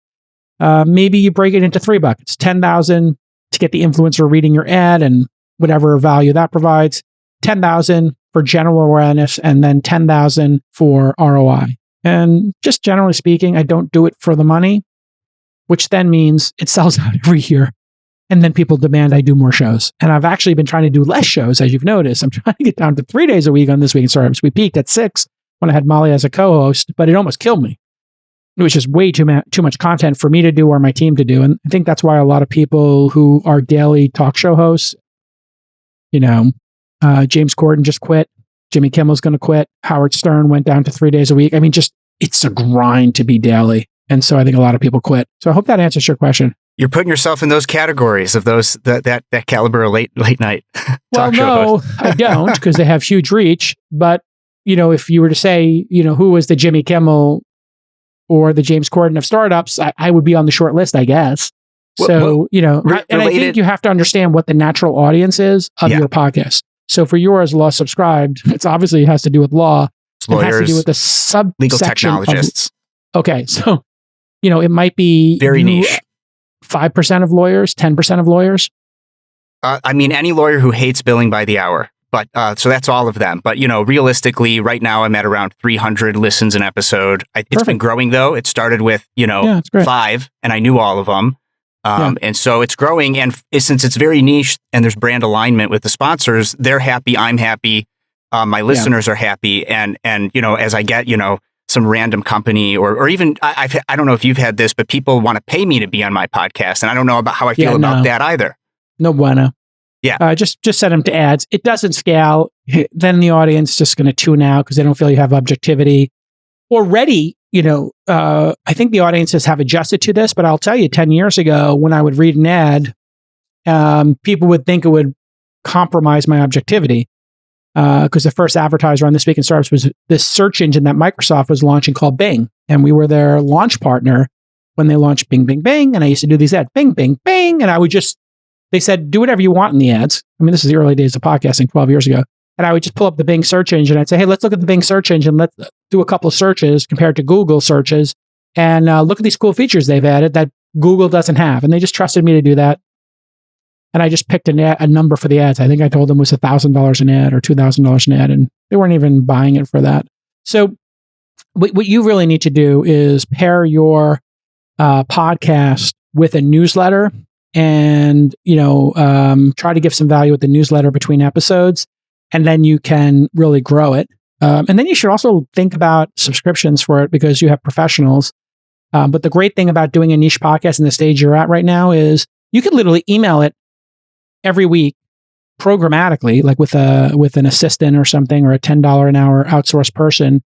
maybe you break it into 3 buckets: $10,000 to get the influencer reading your ad and whatever value that provides, $10,000 for general awareness, and then $10,000 for ROI. And just generally speaking, I don't do it for the money, which then means it sells out every year. And then people demand I do more shows. And I've actually been trying to do less shows, as you've noticed. I'm trying to get down to 3 days a week on This Week in Startups. We peaked at 6 when I had Molly as a co-host, but it almost killed me. It was just way too much content for me to do or my team to do. And I think that's why a lot of people who are daily talk show hosts, James Corden just quit. Jimmy Kimmel's going to quit. Howard Stern went down to 3 days a week. I mean, it's a grind to be daily. And so I think a lot of people quit. So I hope that answers your question. You're putting yourself in those categories of those that caliber of late night talk show hosts. I don't, because they have huge reach. But if you were to say, who was the Jimmy Kimmel or the James Corden of startups, I would be on the short list, I guess. So I think you have to understand what the natural audience is of your podcast. So for yours, Law Subscribed, it obviously has to do with law. Lawyers, it has to do with the subsection legal technologists. Okay, so it might be very niche. 5% of lawyers, 10% of lawyers. Any lawyer who hates billing by the hour. But so that's all of them. But realistically, right now I'm at around 300 listens an episode. It's been growing though. It started with 5, and I knew all of them. And so it's growing, and since it's very niche and there's brand alignment with the sponsors, they're happy, I'm happy, my listeners are happy, and as I get some random company or even I don't know if you've had this, but people want to pay me to be on my podcast, and I don't know about how I feel about that either. No bueno. Yeah, just set them to ads. It doesn't scale. Then the audience just going to tune out because they don't feel you have objectivity. Already, I think the audiences have adjusted to this, but I'll tell you, 10 years ago, when I would read an ad, people would think it would compromise my objectivity. Because the first advertiser on This Week in Startups was this search engine that Microsoft was launching called Bing. And we were their launch partner when they launched Bing, Bing, Bing. And I used to do these ads, Bing, Bing, Bing. And they said, do whatever you want in the ads. I mean, this is the early days of podcasting 12 years ago. And I would just pull up the Bing search engine. I'd say, hey, let's look at the Bing search engine. Let's do a couple of searches compared to Google searches. And look at these cool features they've added that Google doesn't have. And they just trusted me to do that. And I just picked a number for the ads. I think I told them it was $1,000 an ad or $2,000 an ad. And they weren't even buying it for that. So what you really need to do is pair your podcast with a newsletter and, try to give some value with the newsletter between episodes. And then you can really grow it. And then you should also think about subscriptions for it because you have professionals. But the great thing about doing a niche podcast in the stage you're at right now is you could literally email it every week programmatically, like with an assistant or something, or a $10 an hour outsourced person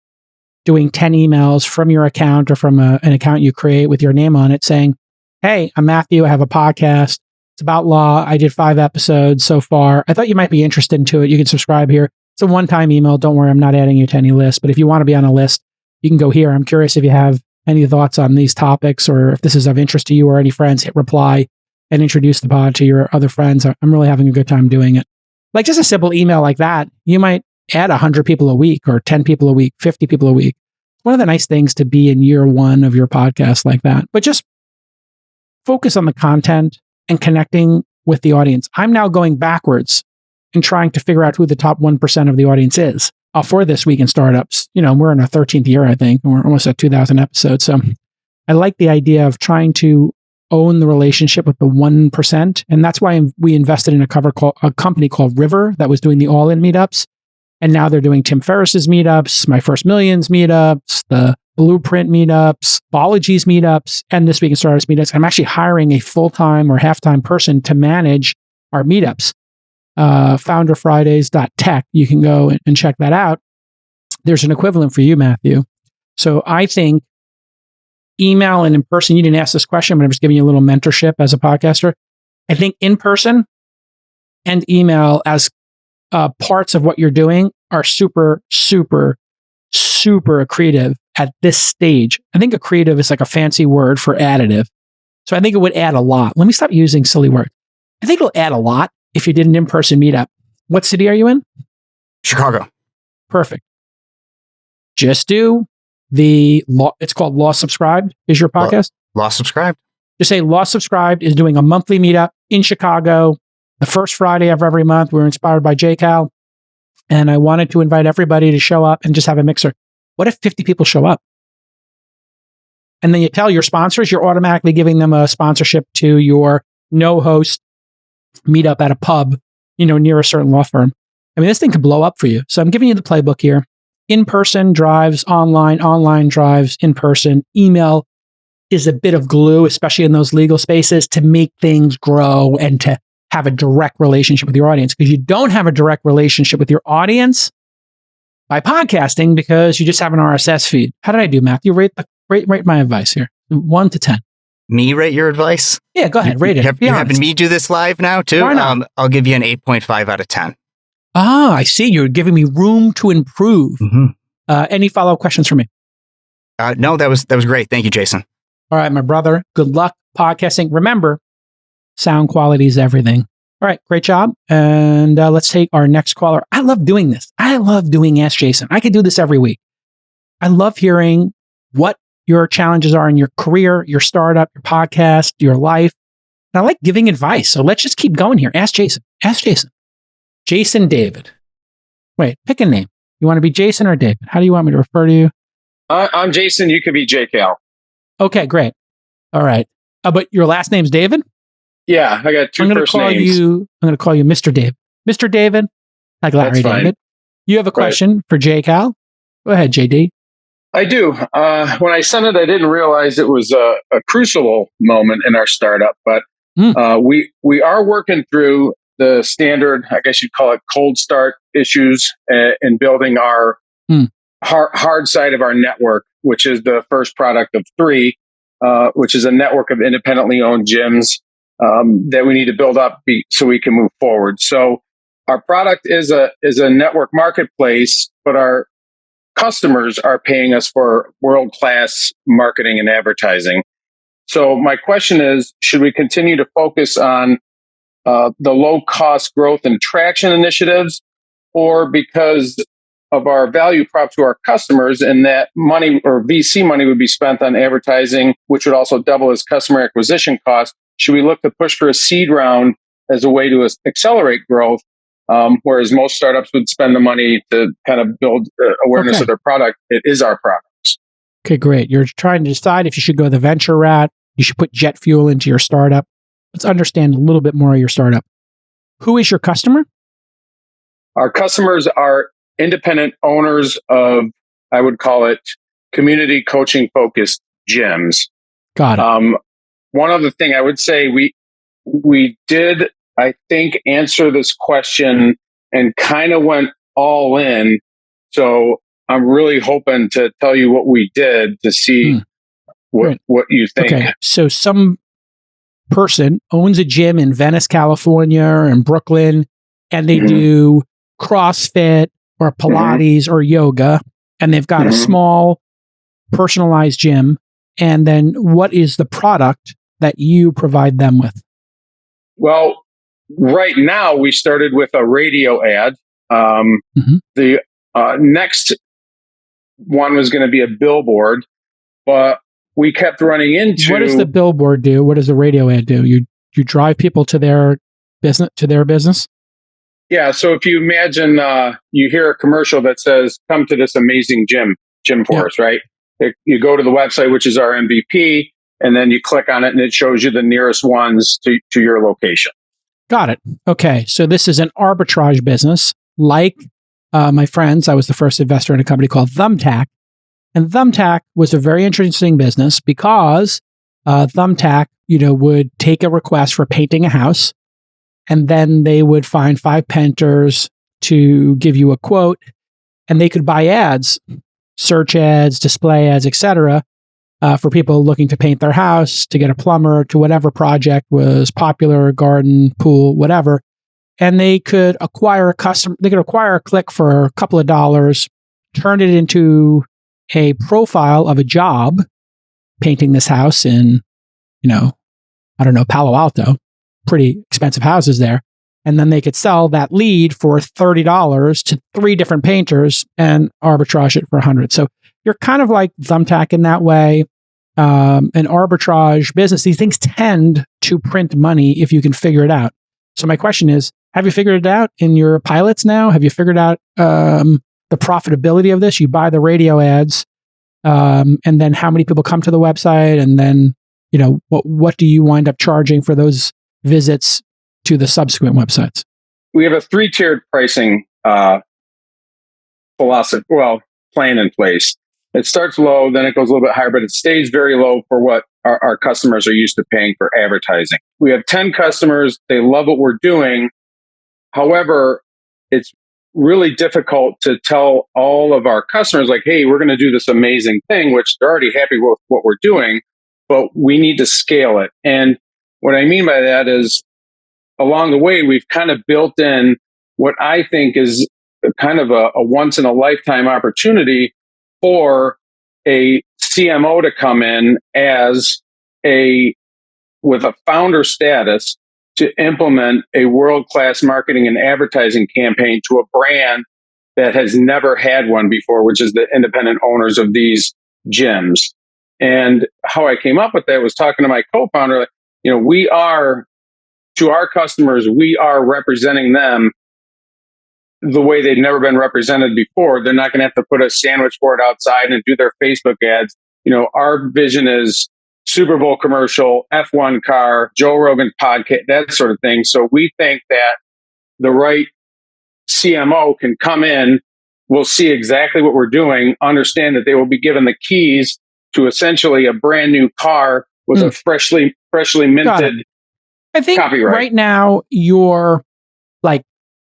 doing 10 emails from your account or from an account you create with your name on it saying, hey, I'm Mathew. I have a podcast. It's about law. I did 5 episodes so far. I thought you might be interested into it. You can subscribe here. It's a one-time email. Don't worry, I'm not adding you to any list. But if you want to be on a list, you can go here. I'm curious if you have any thoughts on these topics or if this is of interest to you or any friends, hit reply and introduce the pod to your other friends. I'm really having a good time doing it. Like just a simple email like that, you might add 100 people a week or 10 people a week, 50 people a week. One of the nice things to be in year one of your podcast like that, but just focus on the content and connecting with the audience. I'm now going backwards and trying to figure out who the top 1% of the audience is for This Week in Startups. We're in our 13th year, I think, and we're almost at 2,000 episodes. So I like the idea of trying to own the relationship with the 1%. And that's why we invested in a company called River that was doing the all-in meetups. And now they're doing Tim Ferriss's meetups, My First Millions meetups, the Blueprint meetups, Bology's meetups, and This Week in Startups meetups. I'm actually hiring a full-time or half-time person to manage our meetups. founderfridays.tech. You can go and check that out. There's an equivalent for you, Mathew. So I think email and in person, you didn't ask this question, but I'm just giving you a little mentorship as a podcaster. I think in person and email as parts of what you're doing are super, super, super accretive at this stage. I think accretive is like a fancy word for additive. So I think it would add a lot. Let me stop using silly words. I think it'll add a lot if you did an in-person meetup. What city are you in? Chicago. Perfect. Just do it's called Law Subscribed is your podcast? Law Subscribed. Just say Law Subscribed is doing a monthly meetup in Chicago, the first Friday of every month. We're inspired by JCal. And I wanted to invite everybody to show up and just have a mixer. What if 50 people show up? And then you tell your sponsors, you're automatically giving them a sponsorship to your no-host meetup at a pub, near a certain law firm. I mean, this thing could blow up for you. So I'm giving you the playbook here. In-person drives online, online drives in-person. Email is a bit of glue, especially in those legal spaces, to make things grow and to have a direct relationship with your audience. Because you don't have a direct relationship with your audience by podcasting because you just have an RSS feed. How did I do, Mathew? Rate my advice here. 1 to 10. Me rate your advice? Yeah, go ahead. Rate it. You're having me do this live now, too? Why not? I'll give you an 8.5 out of 10. Ah, I see. You're giving me room to improve. Mm-hmm. Any follow-up questions for me? No, that was great. Thank you, Jason. All right, my brother. Good luck podcasting. Remember, sound quality is everything. All right, great job. And let's take our next caller. I love doing this. I love doing Ask Jason. I could do this every week. I love hearing what your challenges are in your career, your startup, your podcast, your life. And I like giving advice. So let's just keep going here. Ask Jason. Ask Jason. Jason David. Wait, pick a name. You want to be Jason or David? How do you want me to refer to you? I'm Jason. You can be JCal. Okay, great. All right. But your last name's David? Yeah, I got two first names. I'm going to call you Mr. David. Mr. David, like Larry David. You have a question for JCal? Go ahead, JD. I do. When I sent it, I didn't realize it was a crucible moment in our startup, but we are working through the standard, I guess you'd call it cold start issues in building our hard side of our network, which is the first product of 3, which is a network of independently owned gyms that we need to build up so we can move forward. So our product is a network marketplace, but our customers are paying us for world-class marketing and advertising. So my question is, should we continue to focus on the low-cost growth and traction initiatives, or because of our value prop to our customers and that money or VC money would be spent on advertising, which would also double as customer acquisition costs, should we look to push for a seed round as a way to accelerate growth? Whereas most startups would spend the money to kind of build awareness of their product. It is our products. Okay, great. You're trying to decide if you should go the venture route, you should put jet fuel into your startup. Let's understand a little bit more of your startup. Who is your customer? Our customers are independent owners of, I would call it, community coaching focused gyms. Got it. One other thing I would say, we did, I think, answer this question and kind of went all in. So I'm really hoping to tell you what we did to see what you think. Okay, so some person owns a gym in Venice, California, or in Brooklyn, and they do CrossFit or Pilates or yoga, and they've got a small personalized gym. And then what is the product that you provide them with? Well, right now we started with a radio ad The next one was going to be a billboard, but we kept running into. What does the billboard do? What does the radio ad do? You drive people to their business? Yeah. So if you imagine, you hear a commercial that says, "Come to this amazing gym for us," right? You go to the website, which is our MVP, and then you click on it, and it shows you the nearest ones to your location. Got it. Okay. So this is an arbitrage business. Like my friends, I was the first investor in a company called Thumbtack. And Thumbtack was a very interesting business because Thumbtack, would take a request for painting a house, and then they would find 5 painters to give you a quote, and they could buy ads, search ads, display ads, etc., for people looking to paint their house, to get a plumber, to whatever project was popular, garden, pool, whatever. And they could acquire a customer. They could acquire a click for a couple of dollars, turn it into a profile of a job, painting this house in, Palo Alto, pretty expensive houses there. And then they could sell that lead for $30 to 3 different painters and arbitrage it for $100. So you're kind of like Thumbtack in that way. An arbitrage business, these things tend to print money if you can figure it out. So my question is, have you figured it out in your pilots now? Have you figured out the profitability of this? You buy the radio ads, and then how many people come to the website? And then, what do you wind up charging for those visits to the subsequent websites? We have a 3-tiered pricing plan in place. It starts low, then it goes a little bit higher, but it stays very low for what our customers are used to paying for advertising. We have 10 customers. They love what we're doing. However, it's really difficult to tell all of our customers, like, hey, we're going to do this amazing thing, which they're already happy with what we're doing, but we need to scale it. And what I mean by that is, along the way, we've kind of built in what I think is kind of a once in a lifetime opportunity for a CMO to come in with a founder status to implement a world-class marketing and advertising campaign to a brand that has never had one before, which is the independent owners of these gyms. And how I came up with that was talking to my co-founder, we are, to our customers, we are representing them the way they've never been represented before. They're not going to have to put a sandwich board outside and do their Facebook ads. Our vision is Super Bowl commercial, F1 car, Joe Rogan podcast, that sort of thing. So we think that the right CMO can come in, will see exactly what we're doing, understand that they will be given the keys to essentially a brand new car with a freshly minted I think copyright. Right now you're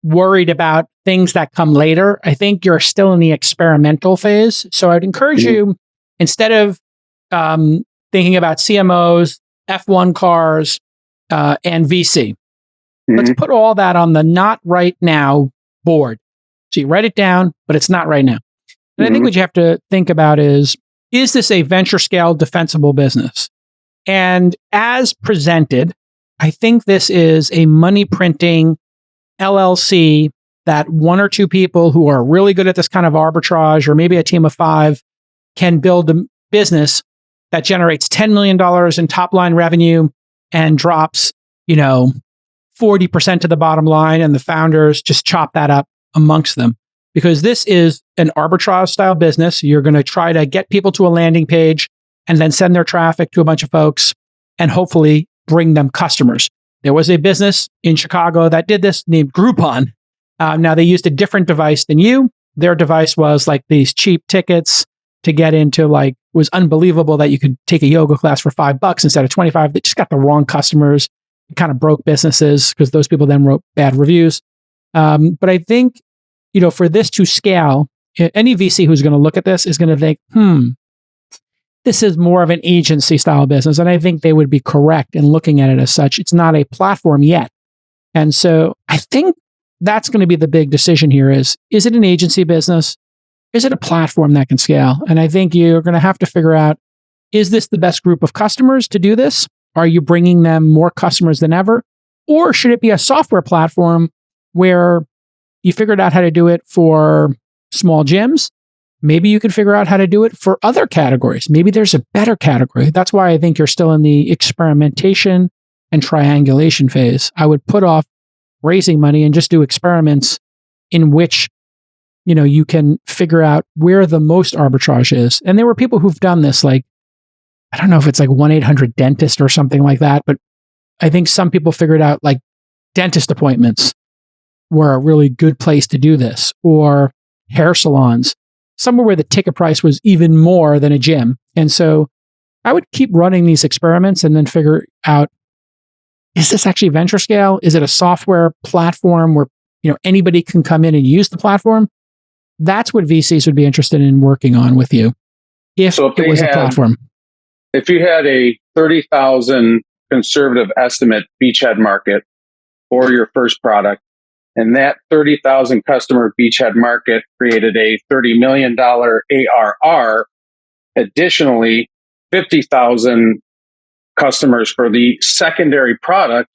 worried about things that come later. I think you're still in the experimental phase. So I'd encourage you, instead of thinking about CMOs, F1 cars, and VC, let's put all that on the not right now board. So you write it down, but it's not right now. And I think what you have to think about is this a venture scale defensible business? And as presented, I think this is a money printing LLC that 1 or 2 people who are really good at this kind of arbitrage, or maybe a team of 5, can build a business that generates $10 million in top line revenue and drops, 40% to the bottom line, and the founders just chop that up amongst them. Because this is an arbitrage style business. You're going to try to get people to a landing page and then send their traffic to a bunch of folks and hopefully bring them customers. There was a business in Chicago that did this named Groupon. Now, they used a different device than you. Their device was like these cheap tickets to get into, was unbelievable that you could take a yoga class for $5 instead of $25. They just got the wrong customers. It kind of broke businesses because those people then wrote bad reviews. But I think, for this to scale, any VC who's going to look at this is going to think, this is more of an agency style business. And I think they would be correct in looking at it as such. It's not a platform yet. And so I think that's going to be the big decision here is it an agency business? Is it a platform that can scale? And I think you're going to have to figure out, is this the best group of customers to do this? Are you bringing them more customers than ever? Or should it be a software platform where, you figured out how to do it for small gyms. Maybe you could figure out how to do it for other categories. Maybe there's a better category. That's why I think you're still in the experimentation and triangulation phase. I would put off raising money and just do experiments in which, you can figure out where the most arbitrage is. And there were people who've done this, like, I don't know if it's like 1-800-DENTIST or something like that, but I think some people figured out like dentist appointments were a really good place to do this, or hair salons, somewhere where the ticket price was even more than a gym. And so I would keep running these experiments and then figure out, is this actually venture scale? Is it a software platform where anybody can come in and use the platform? That's what VCs would be interested in working on with you, if it was a platform. If you had a 30,000 conservative estimate beachhead market for your first product, and that 30,000 customer beachhead market created a $30 million ARR, additionally, 50,000 customers for the secondary product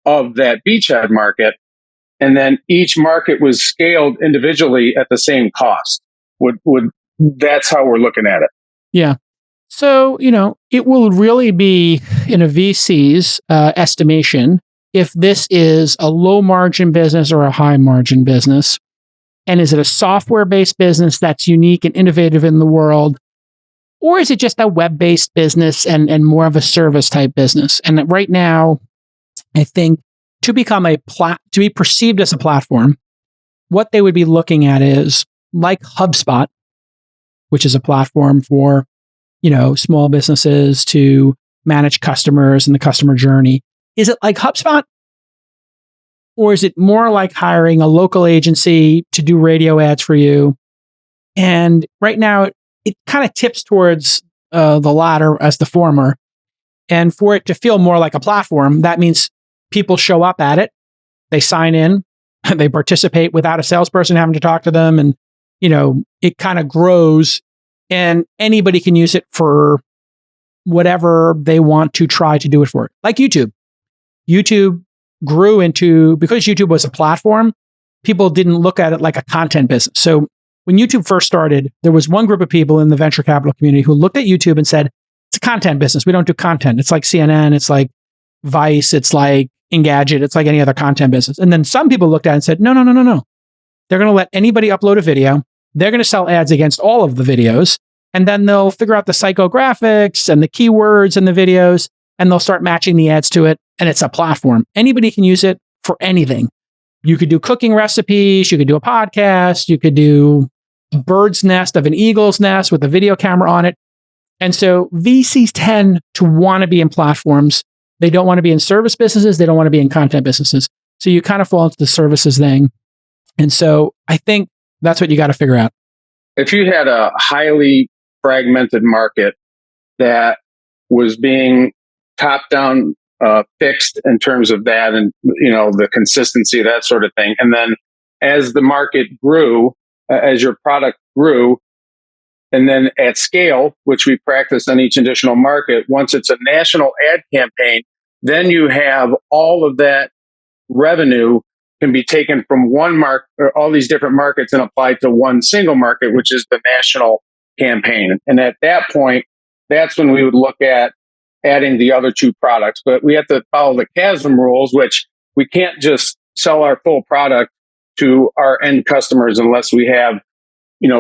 of that beachhead market, and then each market was scaled individually at the same cost. That's how we're looking at it. Yeah. So, it will really be in a VC's estimation if this is a low margin business or a high margin business. And is it a software-based business that's unique and innovative in the world? Or is it just a web-based business and more of a service type business? And right now, I think to become to be perceived as a platform, what they would be looking at is like HubSpot, which is a platform for, small businesses to manage customers and the customer journey. Is it like HubSpot? Or is it more like hiring a local agency to do radio ads for you? And right now, it kind of tips towards the latter as the former. And for it to feel more like a platform, that means people show up at it, they sign in, they participate without a salesperson having to talk to them. And, it kind of grows and anybody can use it for whatever they want to try to do it for. Like YouTube. YouTube grew because YouTube was a platform, people didn't look at it like a content business. So when YouTube first started, there was one group of people in the venture capital community who looked at YouTube and said, it's a content business. We don't do content. It's like CNN. It's like Vice. It's like Engadget. It's like any other content business. And then some people looked at it and said, no. They're going to let anybody upload a video. They're going to sell ads against all of the videos. And then they'll figure out the psychographics and the keywords in the videos, and they'll start matching the ads to it. And it's a platform. Anybody can use it for anything. You could do cooking recipes. You could do a podcast. You could do a bird's nest of an eagle's nest with a video camera on it. And so VCs tend to want to be in platforms. They don't want to be in service businesses. They don't want to be in content businesses. So you kind of fall into the services thing. And so I think that's what you got to figure out. If you had a highly fragmented market that was being top-down fixed in terms of that and, the consistency, that sort of thing. And then as the market grew, as your product grew, and then at scale, which we practice on each additional market, once it's a national ad campaign, then you have all of that revenue can be taken from one market or all these different markets and applied to one single market, which is the national campaign. And at that point, that's when we would look at adding the other two products. But we have to follow the chasm rules, which we can't just sell our full product to our end customers unless we have,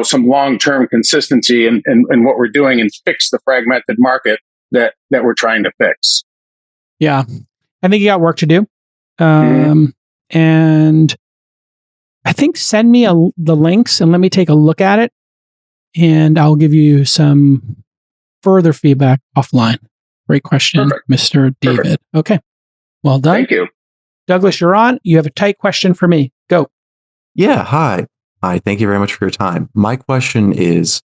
some long-term consistency in what we're doing and fix the fragmented market that we're trying to fix. Yeah. I think you got work to do. And I think send me the links and let me take a look at it. And I'll give you some further feedback offline. Great question, Perfect. Mr. David. Perfect. Okay. Well done. Thank you. Douglas, you're on. You have a tight question for me. Go. Yeah. Hi. Thank you very much for your time. My question is,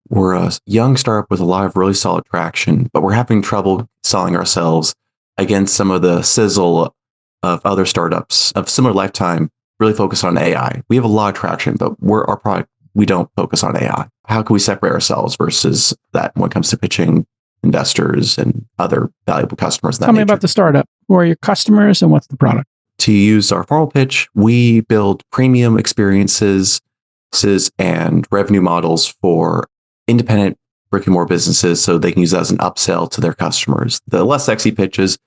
we're a young startup with a lot of really solid traction, but we're having trouble selling ourselves against some of the sizzle of other startups of similar lifetime, really focus on AI. We have a lot of traction, but our product, we don't focus on AI. How can we separate ourselves versus that when it comes to pitching investors and other valuable customers? Tell me about the startup. Who are your customers and what's the product? to use our formal pitch, we build premium experiences and revenue models for independent brick and mortar businesses so they can use that as an upsell to their customers. The less sexy pitches,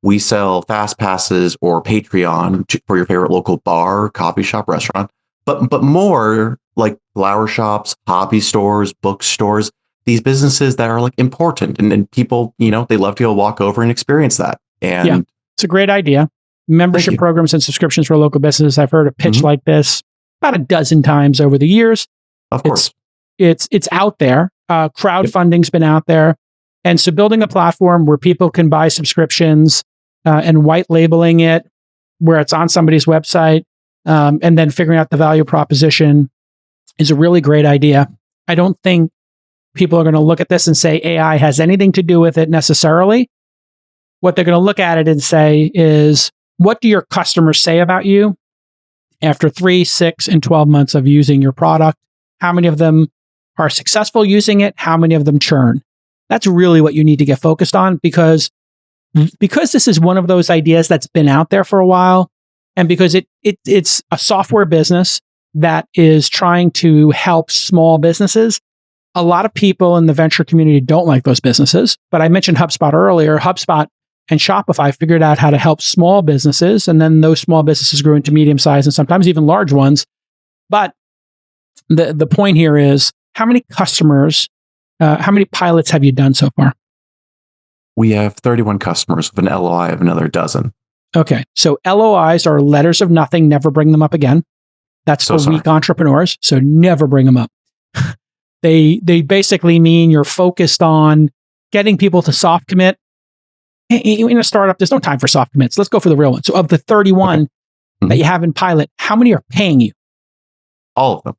we sell fast passes or Patreon for your favorite local bar, coffee shop, restaurant, but more like flower shops, hobby stores, bookstores, these businesses that are like important and people, they love to go walk over and experience that. And yeah, it's a great idea. Membership programs and subscriptions for local businesses. I've heard a pitch like this about a dozen times over the years. Of course. It's out there. Crowdfunding's been out there. And so building a platform where people can buy subscriptions and white labeling it where it's on somebody's website and then figuring out the value proposition is a really great idea. I don't think people are going to look at this and say AI has anything to do with it necessarily. What they're going to look at it and say is, what do your customers say about you after 3, 6, and 12 months of using your product? How many of them are successful using it? How many of them churn? That's really what you need to get focused on because this is one of those ideas that's been out there for a while. And because it's a software business that is trying to help small businesses. A lot of people in the venture community don't like those businesses, but I mentioned HubSpot earlier. HubSpot and Shopify figured out how to help small businesses, and then those small businesses grew into medium-sized and sometimes even large ones. But the point here is, how many customers, how many pilots have you done so far? We have 31 customers with an LOI of another dozen. Okay, so LOIs are letters of nothing, never bring them up again. That's for weak entrepreneurs, so never bring them up. They basically mean you're focused on getting people to soft commit. In a startup, there's no time for soft commits. Let's go for the real one. So of the 31 that you have in pilot, how many are paying you? All of them.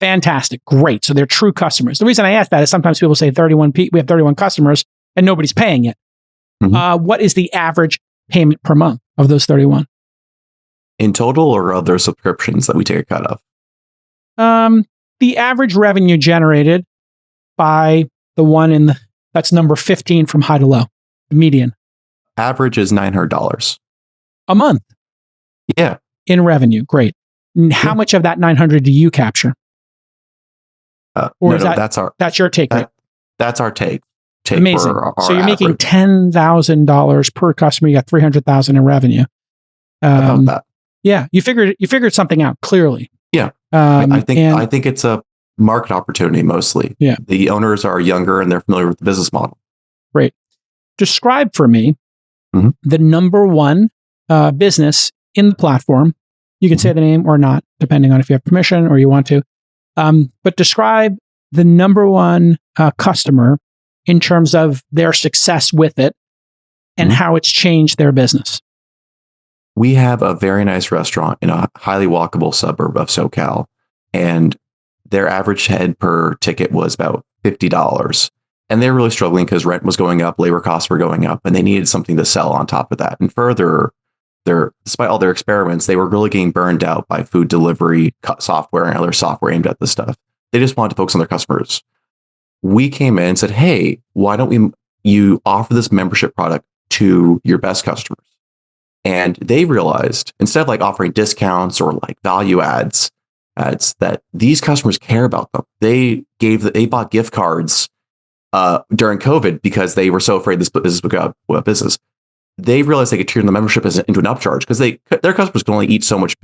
Fantastic. Great. So they're true customers. The reason I ask that is sometimes people say we have 31 customers and nobody's paying it. What is the average payment per month of those 31? In total or other subscriptions that we take a cut of? The average revenue generated by the one that's number 15 from high to low, the median. Average is $900 a month. Yeah. In revenue. Great. How much of that 900 do you capture? That's your take rate. That's our take. Amazing. So you're making $10,000 per customer. You got $300,000 in revenue. About that. Yeah, you figured something out clearly. Yeah, I think it's a market opportunity mostly. Yeah, the owners are younger and they're familiar with the business model. Great. Describe for me the number one business in the platform. You can say the name or not, depending on if you have permission or you want to. But describe the number one customer in terms of their success with it and how it's changed their business. We have a very nice restaurant in a highly walkable suburb of SoCal, and their average head per ticket was about $50. And they're really struggling because rent was going up, labor costs were going up, and they needed something to sell on top of that. And further, despite all their experiments, they were really getting burned out by food delivery software and other software aimed at this stuff. They just wanted to focus on their customers. We came in and said, hey, why don't you offer this membership product to your best customers? And they realized, instead of like offering discounts or like value ads that these customers care about them. They bought gift cards during COVID because they were so afraid this business would go out of business. They realized they could turn the membership into an upcharge because their customers can only eat so much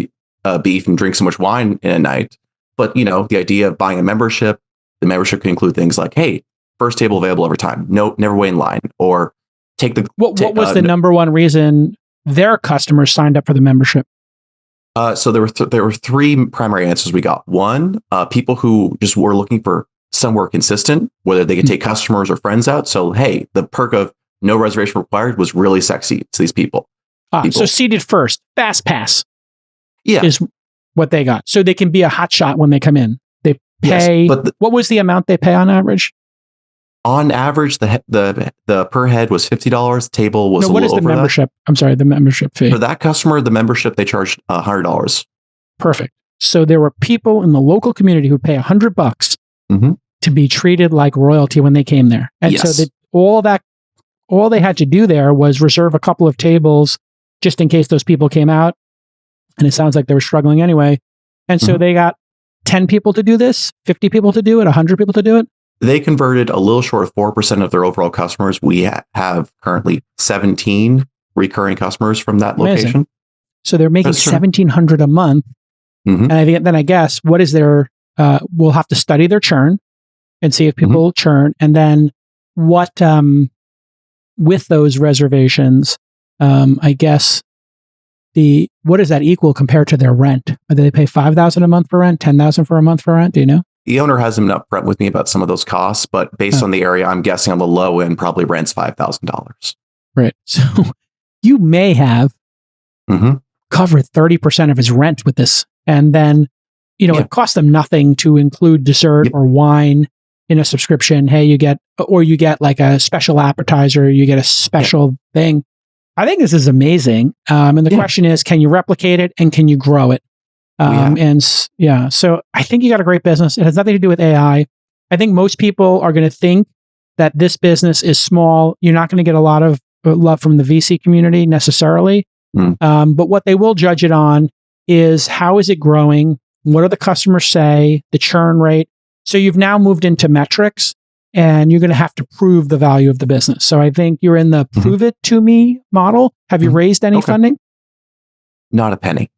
beef and drink so much wine in a night. But the idea of buying a membership, the membership can include things like, hey, first table available every time. No, never wait in line. Or take the... What was the number one reason their customers signed up for the membership? So there were three primary answers we got. One, people who just were looking for somewhere consistent, whether they could take customers or friends out. So, hey, the perk of no reservation required was really sexy to these people. So seated first, fast pass. Yeah. Is what they got. So they can be a hot shot when they come in. They pay. Yes, but what was the amount they pay on average? On average, the per head was $50. Table was a little over that. What is the membership? I'm sorry, the membership fee. For that customer, the membership, they charged $100. Perfect. So there were people in the local community who pay $100 to be treated like royalty when they came there. And so all they had to do there was reserve a couple of tables just in case those people came out. And it sounds like they were struggling anyway. And so they got 10 people to do this, 50 people to do it, 100 people to do it. They converted a little short of 4% of their overall customers. We have currently 17 recurring customers from that location. So they're making $1,700 a month. And I guess what is their, we'll have to study their churn and see if people churn. And then what, with those reservations, I guess what does that equal compared to their rent? Do they pay $5,000 a month for rent, $10,000 for a month for rent? Do you know? The owner hasn't been upfront with me about some of those costs, but based on the area, I'm guessing on the low end, probably rent's $5,000. Right. So you may have covered 30% of his rent with this. And then, it costs them nothing to include dessert or wine in a subscription. Hey, you get like a special appetizer, you get a special thing. I think this is amazing. And the question is, can you replicate it and can you grow it? So I think you got a great business. It has nothing to do with AI. I think most people are going to think that this business is small. You're not going to get a lot of love from the VC community necessarily. But what they will judge it on is how is it growing? What do the customers say? The churn rate. So you've now moved into metrics and you're going to have to prove the value of the business. So I think you're in the prove it to me model. Have you raised any funding? Not a penny.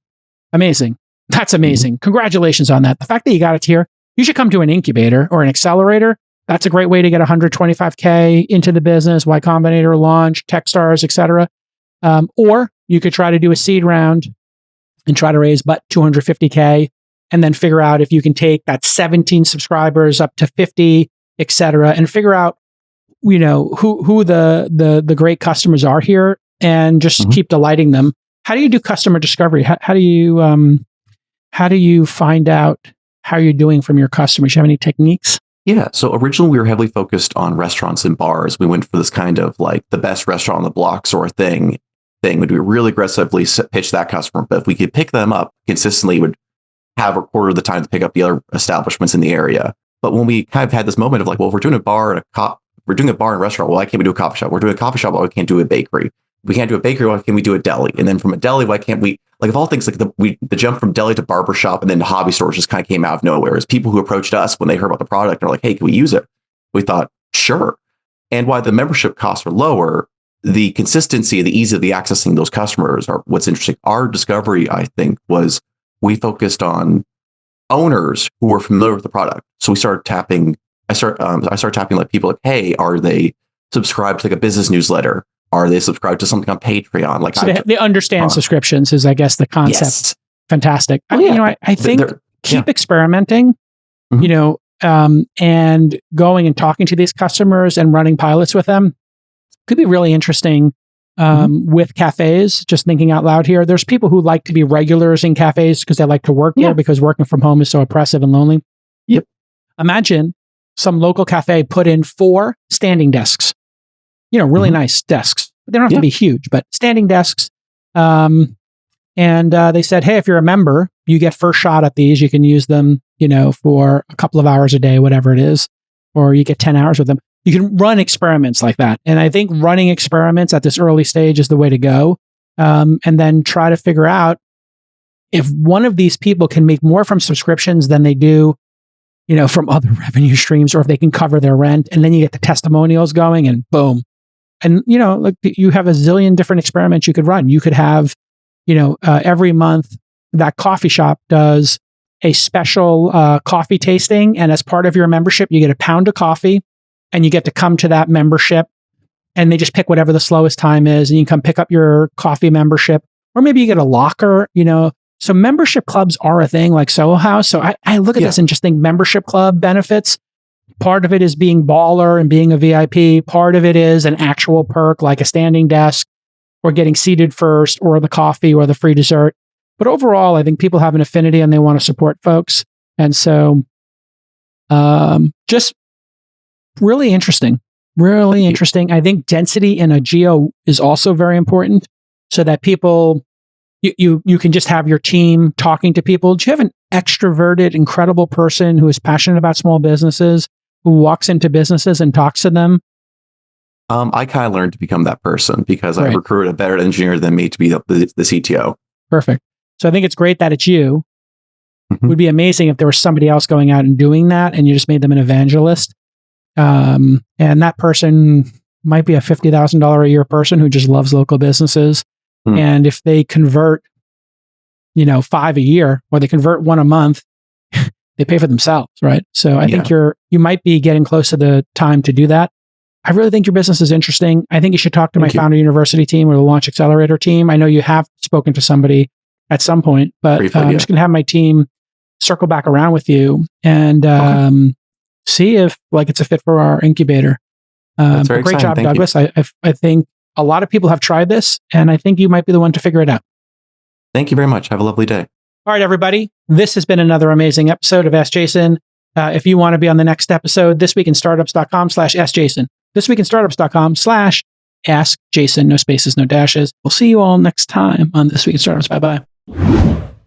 Amazing. That's amazing. Congratulations on that. The fact that you got it here, you should come to an incubator or an accelerator. That's a great way to get $125K into the business, Y Combinator launch, Techstars, etc. Or you could try to do a seed round and try to raise but $250K and then figure out if you can take that 17 subscribers up to 50, etc. and figure out, who the great customers are here and just keep delighting them. How do you do customer discovery? How do you find out how you're doing from your customers? Do you have any techniques? Yeah. So originally we were heavily focused on restaurants and bars. We went for this kind of like the best restaurant on the block sort of thing. Would we really aggressively pitch that customer? But if we could pick them up consistently, would have a quarter of the time to pick up the other establishments in the area. But when we kind of had this moment of like, well, if we're doing a bar and we're doing a bar and restaurant, why can't we do a coffee shop? We're doing a coffee shop, why can't we do a bakery? If we can't do a bakery, why can't we do a deli? And then from a deli, why can't we, like of all things, like the jump from deli to barber shop and then to hobby stores just kind of came out of nowhere. As people who approached us when they heard about the product are like, hey, can we use it? We thought, sure. And while the membership costs are lower, the consistency, the ease of the accessing those customers are what's interesting. Our discovery, I think, was we focused on owners who were familiar with the product. So we started tapping. I started tapping like people like, hey, are they subscribed to like a business newsletter? Are they subscribed to something on Patreon? Like so they understand subscriptions is, I guess, the concept. Yes. Fantastic. I think keep experimenting. And going and talking to these customers and running pilots with them could be really interesting. With cafes, just thinking out loud here, there's people who like to be regulars in cafes because they like to work there because working from home is so oppressive and lonely. Yep. Imagine some local cafe put in 4 standing desks, really nice desks. They don't have to be huge, but standing desks. And they said, hey, if you're a member, you get first shot at these. You can use them, for a couple of hours a day, whatever it is, or you get 10 hours with them. You can run experiments like that. And I think running experiments at this early stage is the way to go. And then try to figure out if one of these people can make more from subscriptions than they do, from other revenue streams, or if they can cover their rent. And then you get the testimonials going and boom. And, like you have a zillion different experiments you could run. You could have, every month that coffee shop does a special coffee tasting. And as part of your membership, you get a pound of coffee. And you get to come to that membership and they just pick whatever the slowest time is and you can come pick up your coffee membership, or maybe you get a locker, So membership clubs are a thing like Soho House. So I look at this and just think membership club benefits. Part of it is being baller and being a VIP. Part of it is an actual perk like a standing desk or getting seated first or the coffee or the free dessert. But overall, I think people have an affinity and they want to support folks. And so just really interesting. I think density in a geo is also very important so that people, you can just have your team talking to people. Do you have an extroverted, incredible person who is passionate about small businesses, who walks into businesses and talks to them? I kind of learned to become that person because I Right. recruited a better engineer than me to be the CTO. Perfect. So I think it's great that it's you. Mhm. Would be amazing if there was somebody else going out and doing that and you just made them an evangelist. And that person might be a $50,000 a year person who just loves local businesses. Hmm. And if they convert, 5 a year or they convert 1 a month, they pay for themselves, right? So I think you might be getting close to the time to do that. I really think your business is interesting. I think you should talk to my Founder University team or the Launch Accelerator team. I know you have spoken to somebody at some point, but I'm just going to have my team circle back around with you and see if it's a fit for our incubator. That's very great exciting. job, Douglas. I think a lot of people have tried this, and I think you might be the one to figure it out. Thank you very much. Have a lovely day. All right, everybody. This has been another amazing episode of Ask Jason. If you want to be on the next episode, thisweekinstartups.com/askjason. thisweekinstartups.com/askjason. No spaces, no dashes. We'll see you all next time on This Week in Startups. Bye-bye.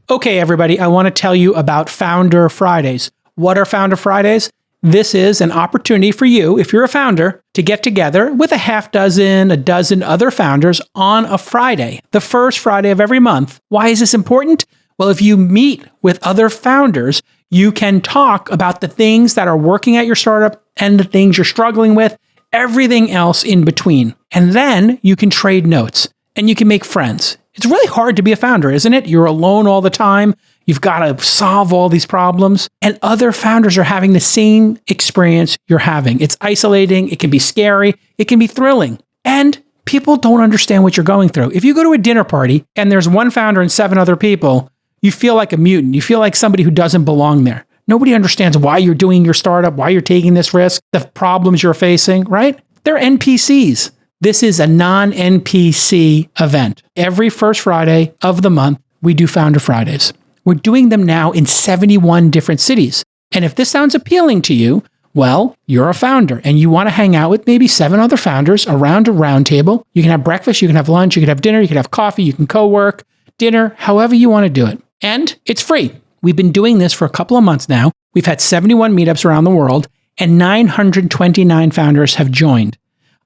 Okay, everybody. I want to tell you about Founder Fridays. What are Founder Fridays? This is an opportunity for you, if you're a founder, to get together with a dozen other founders on a Friday, the first Friday of every month. Why is this important? Well, if you meet with other founders, you can talk about the things that are working at your startup and the things you're struggling with, everything else in between. And then you can trade notes and you can make friends. It's really hard to be a founder, isn't it? You're alone all the time. You've got to solve all these problems, and other founders are having the same experience you're having. It's isolating. It can be scary. It can be thrilling. And people don't understand what you're going through. If you go to a dinner party and there's one founder and 7 other people, you feel like a mutant. You feel like somebody who doesn't belong there. Nobody understands why you're doing your startup, why you're taking this risk, the problems you're facing, right? They're NPCs. This is a non-NPC event. Every first Friday of the month, we do Founder Fridays. We're doing them now in 71 different cities. And if this sounds appealing to you, well, you're a founder and you want to hang out with maybe 7 other founders around a round table. You can have breakfast, you can have lunch, you can have dinner, you can have coffee, you can co-work, dinner, however you want to do it. And it's free. We've been doing this for a couple of months now. We've had 71 meetups around the world and 929 founders have joined.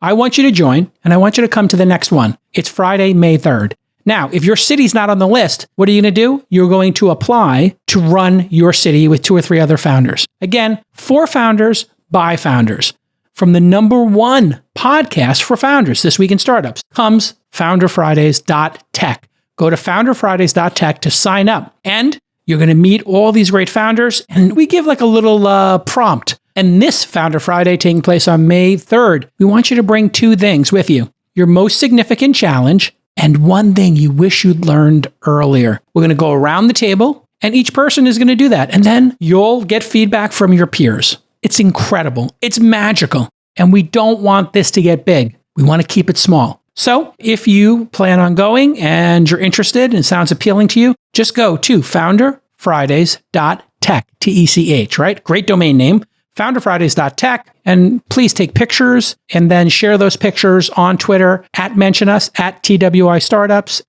I want you to join and I want you to come to the next one. It's Friday, May 3rd. Now, if your city's not on the list, what are you going to do? You're going to apply to run your city with 2 or 3 other founders. Again, for founders, by founders. From the #1 podcast for founders, This Week in Startups, comes founderfridays.tech. Go to founderfridays.tech to sign up. And you're going to meet all these great founders. And we give like a little prompt. And this Founder Friday taking place on May 3rd, we want you to bring 2 things with you. Your most significant challenge and one thing you wish you'd learned earlier. We're going to go around the table and each person is going to do that. And then you'll get feedback from your peers. It's incredible. It's magical. And we don't want this to get big. We want to keep it small. So if you plan on going and you're interested and it sounds appealing to you, just go to founderfridays.tech, T-E-C-H, right? Great domain name. founderfridays.tech, and please take pictures and then share those pictures on Twitter @mention us, @TWI Startups,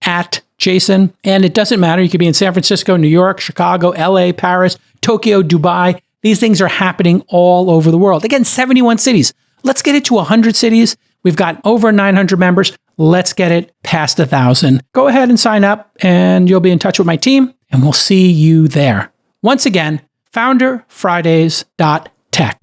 @Jason. And it doesn't matter. You could be in San Francisco, New York, Chicago, LA, Paris, Tokyo, Dubai. These things are happening all over the world. Again, 71 cities. Let's get it to 100 cities. We've got over 900 members. Let's get it past 1,000. Go ahead and sign up and you'll be in touch with my team and we'll see you there. Once again, founderfridays.tech.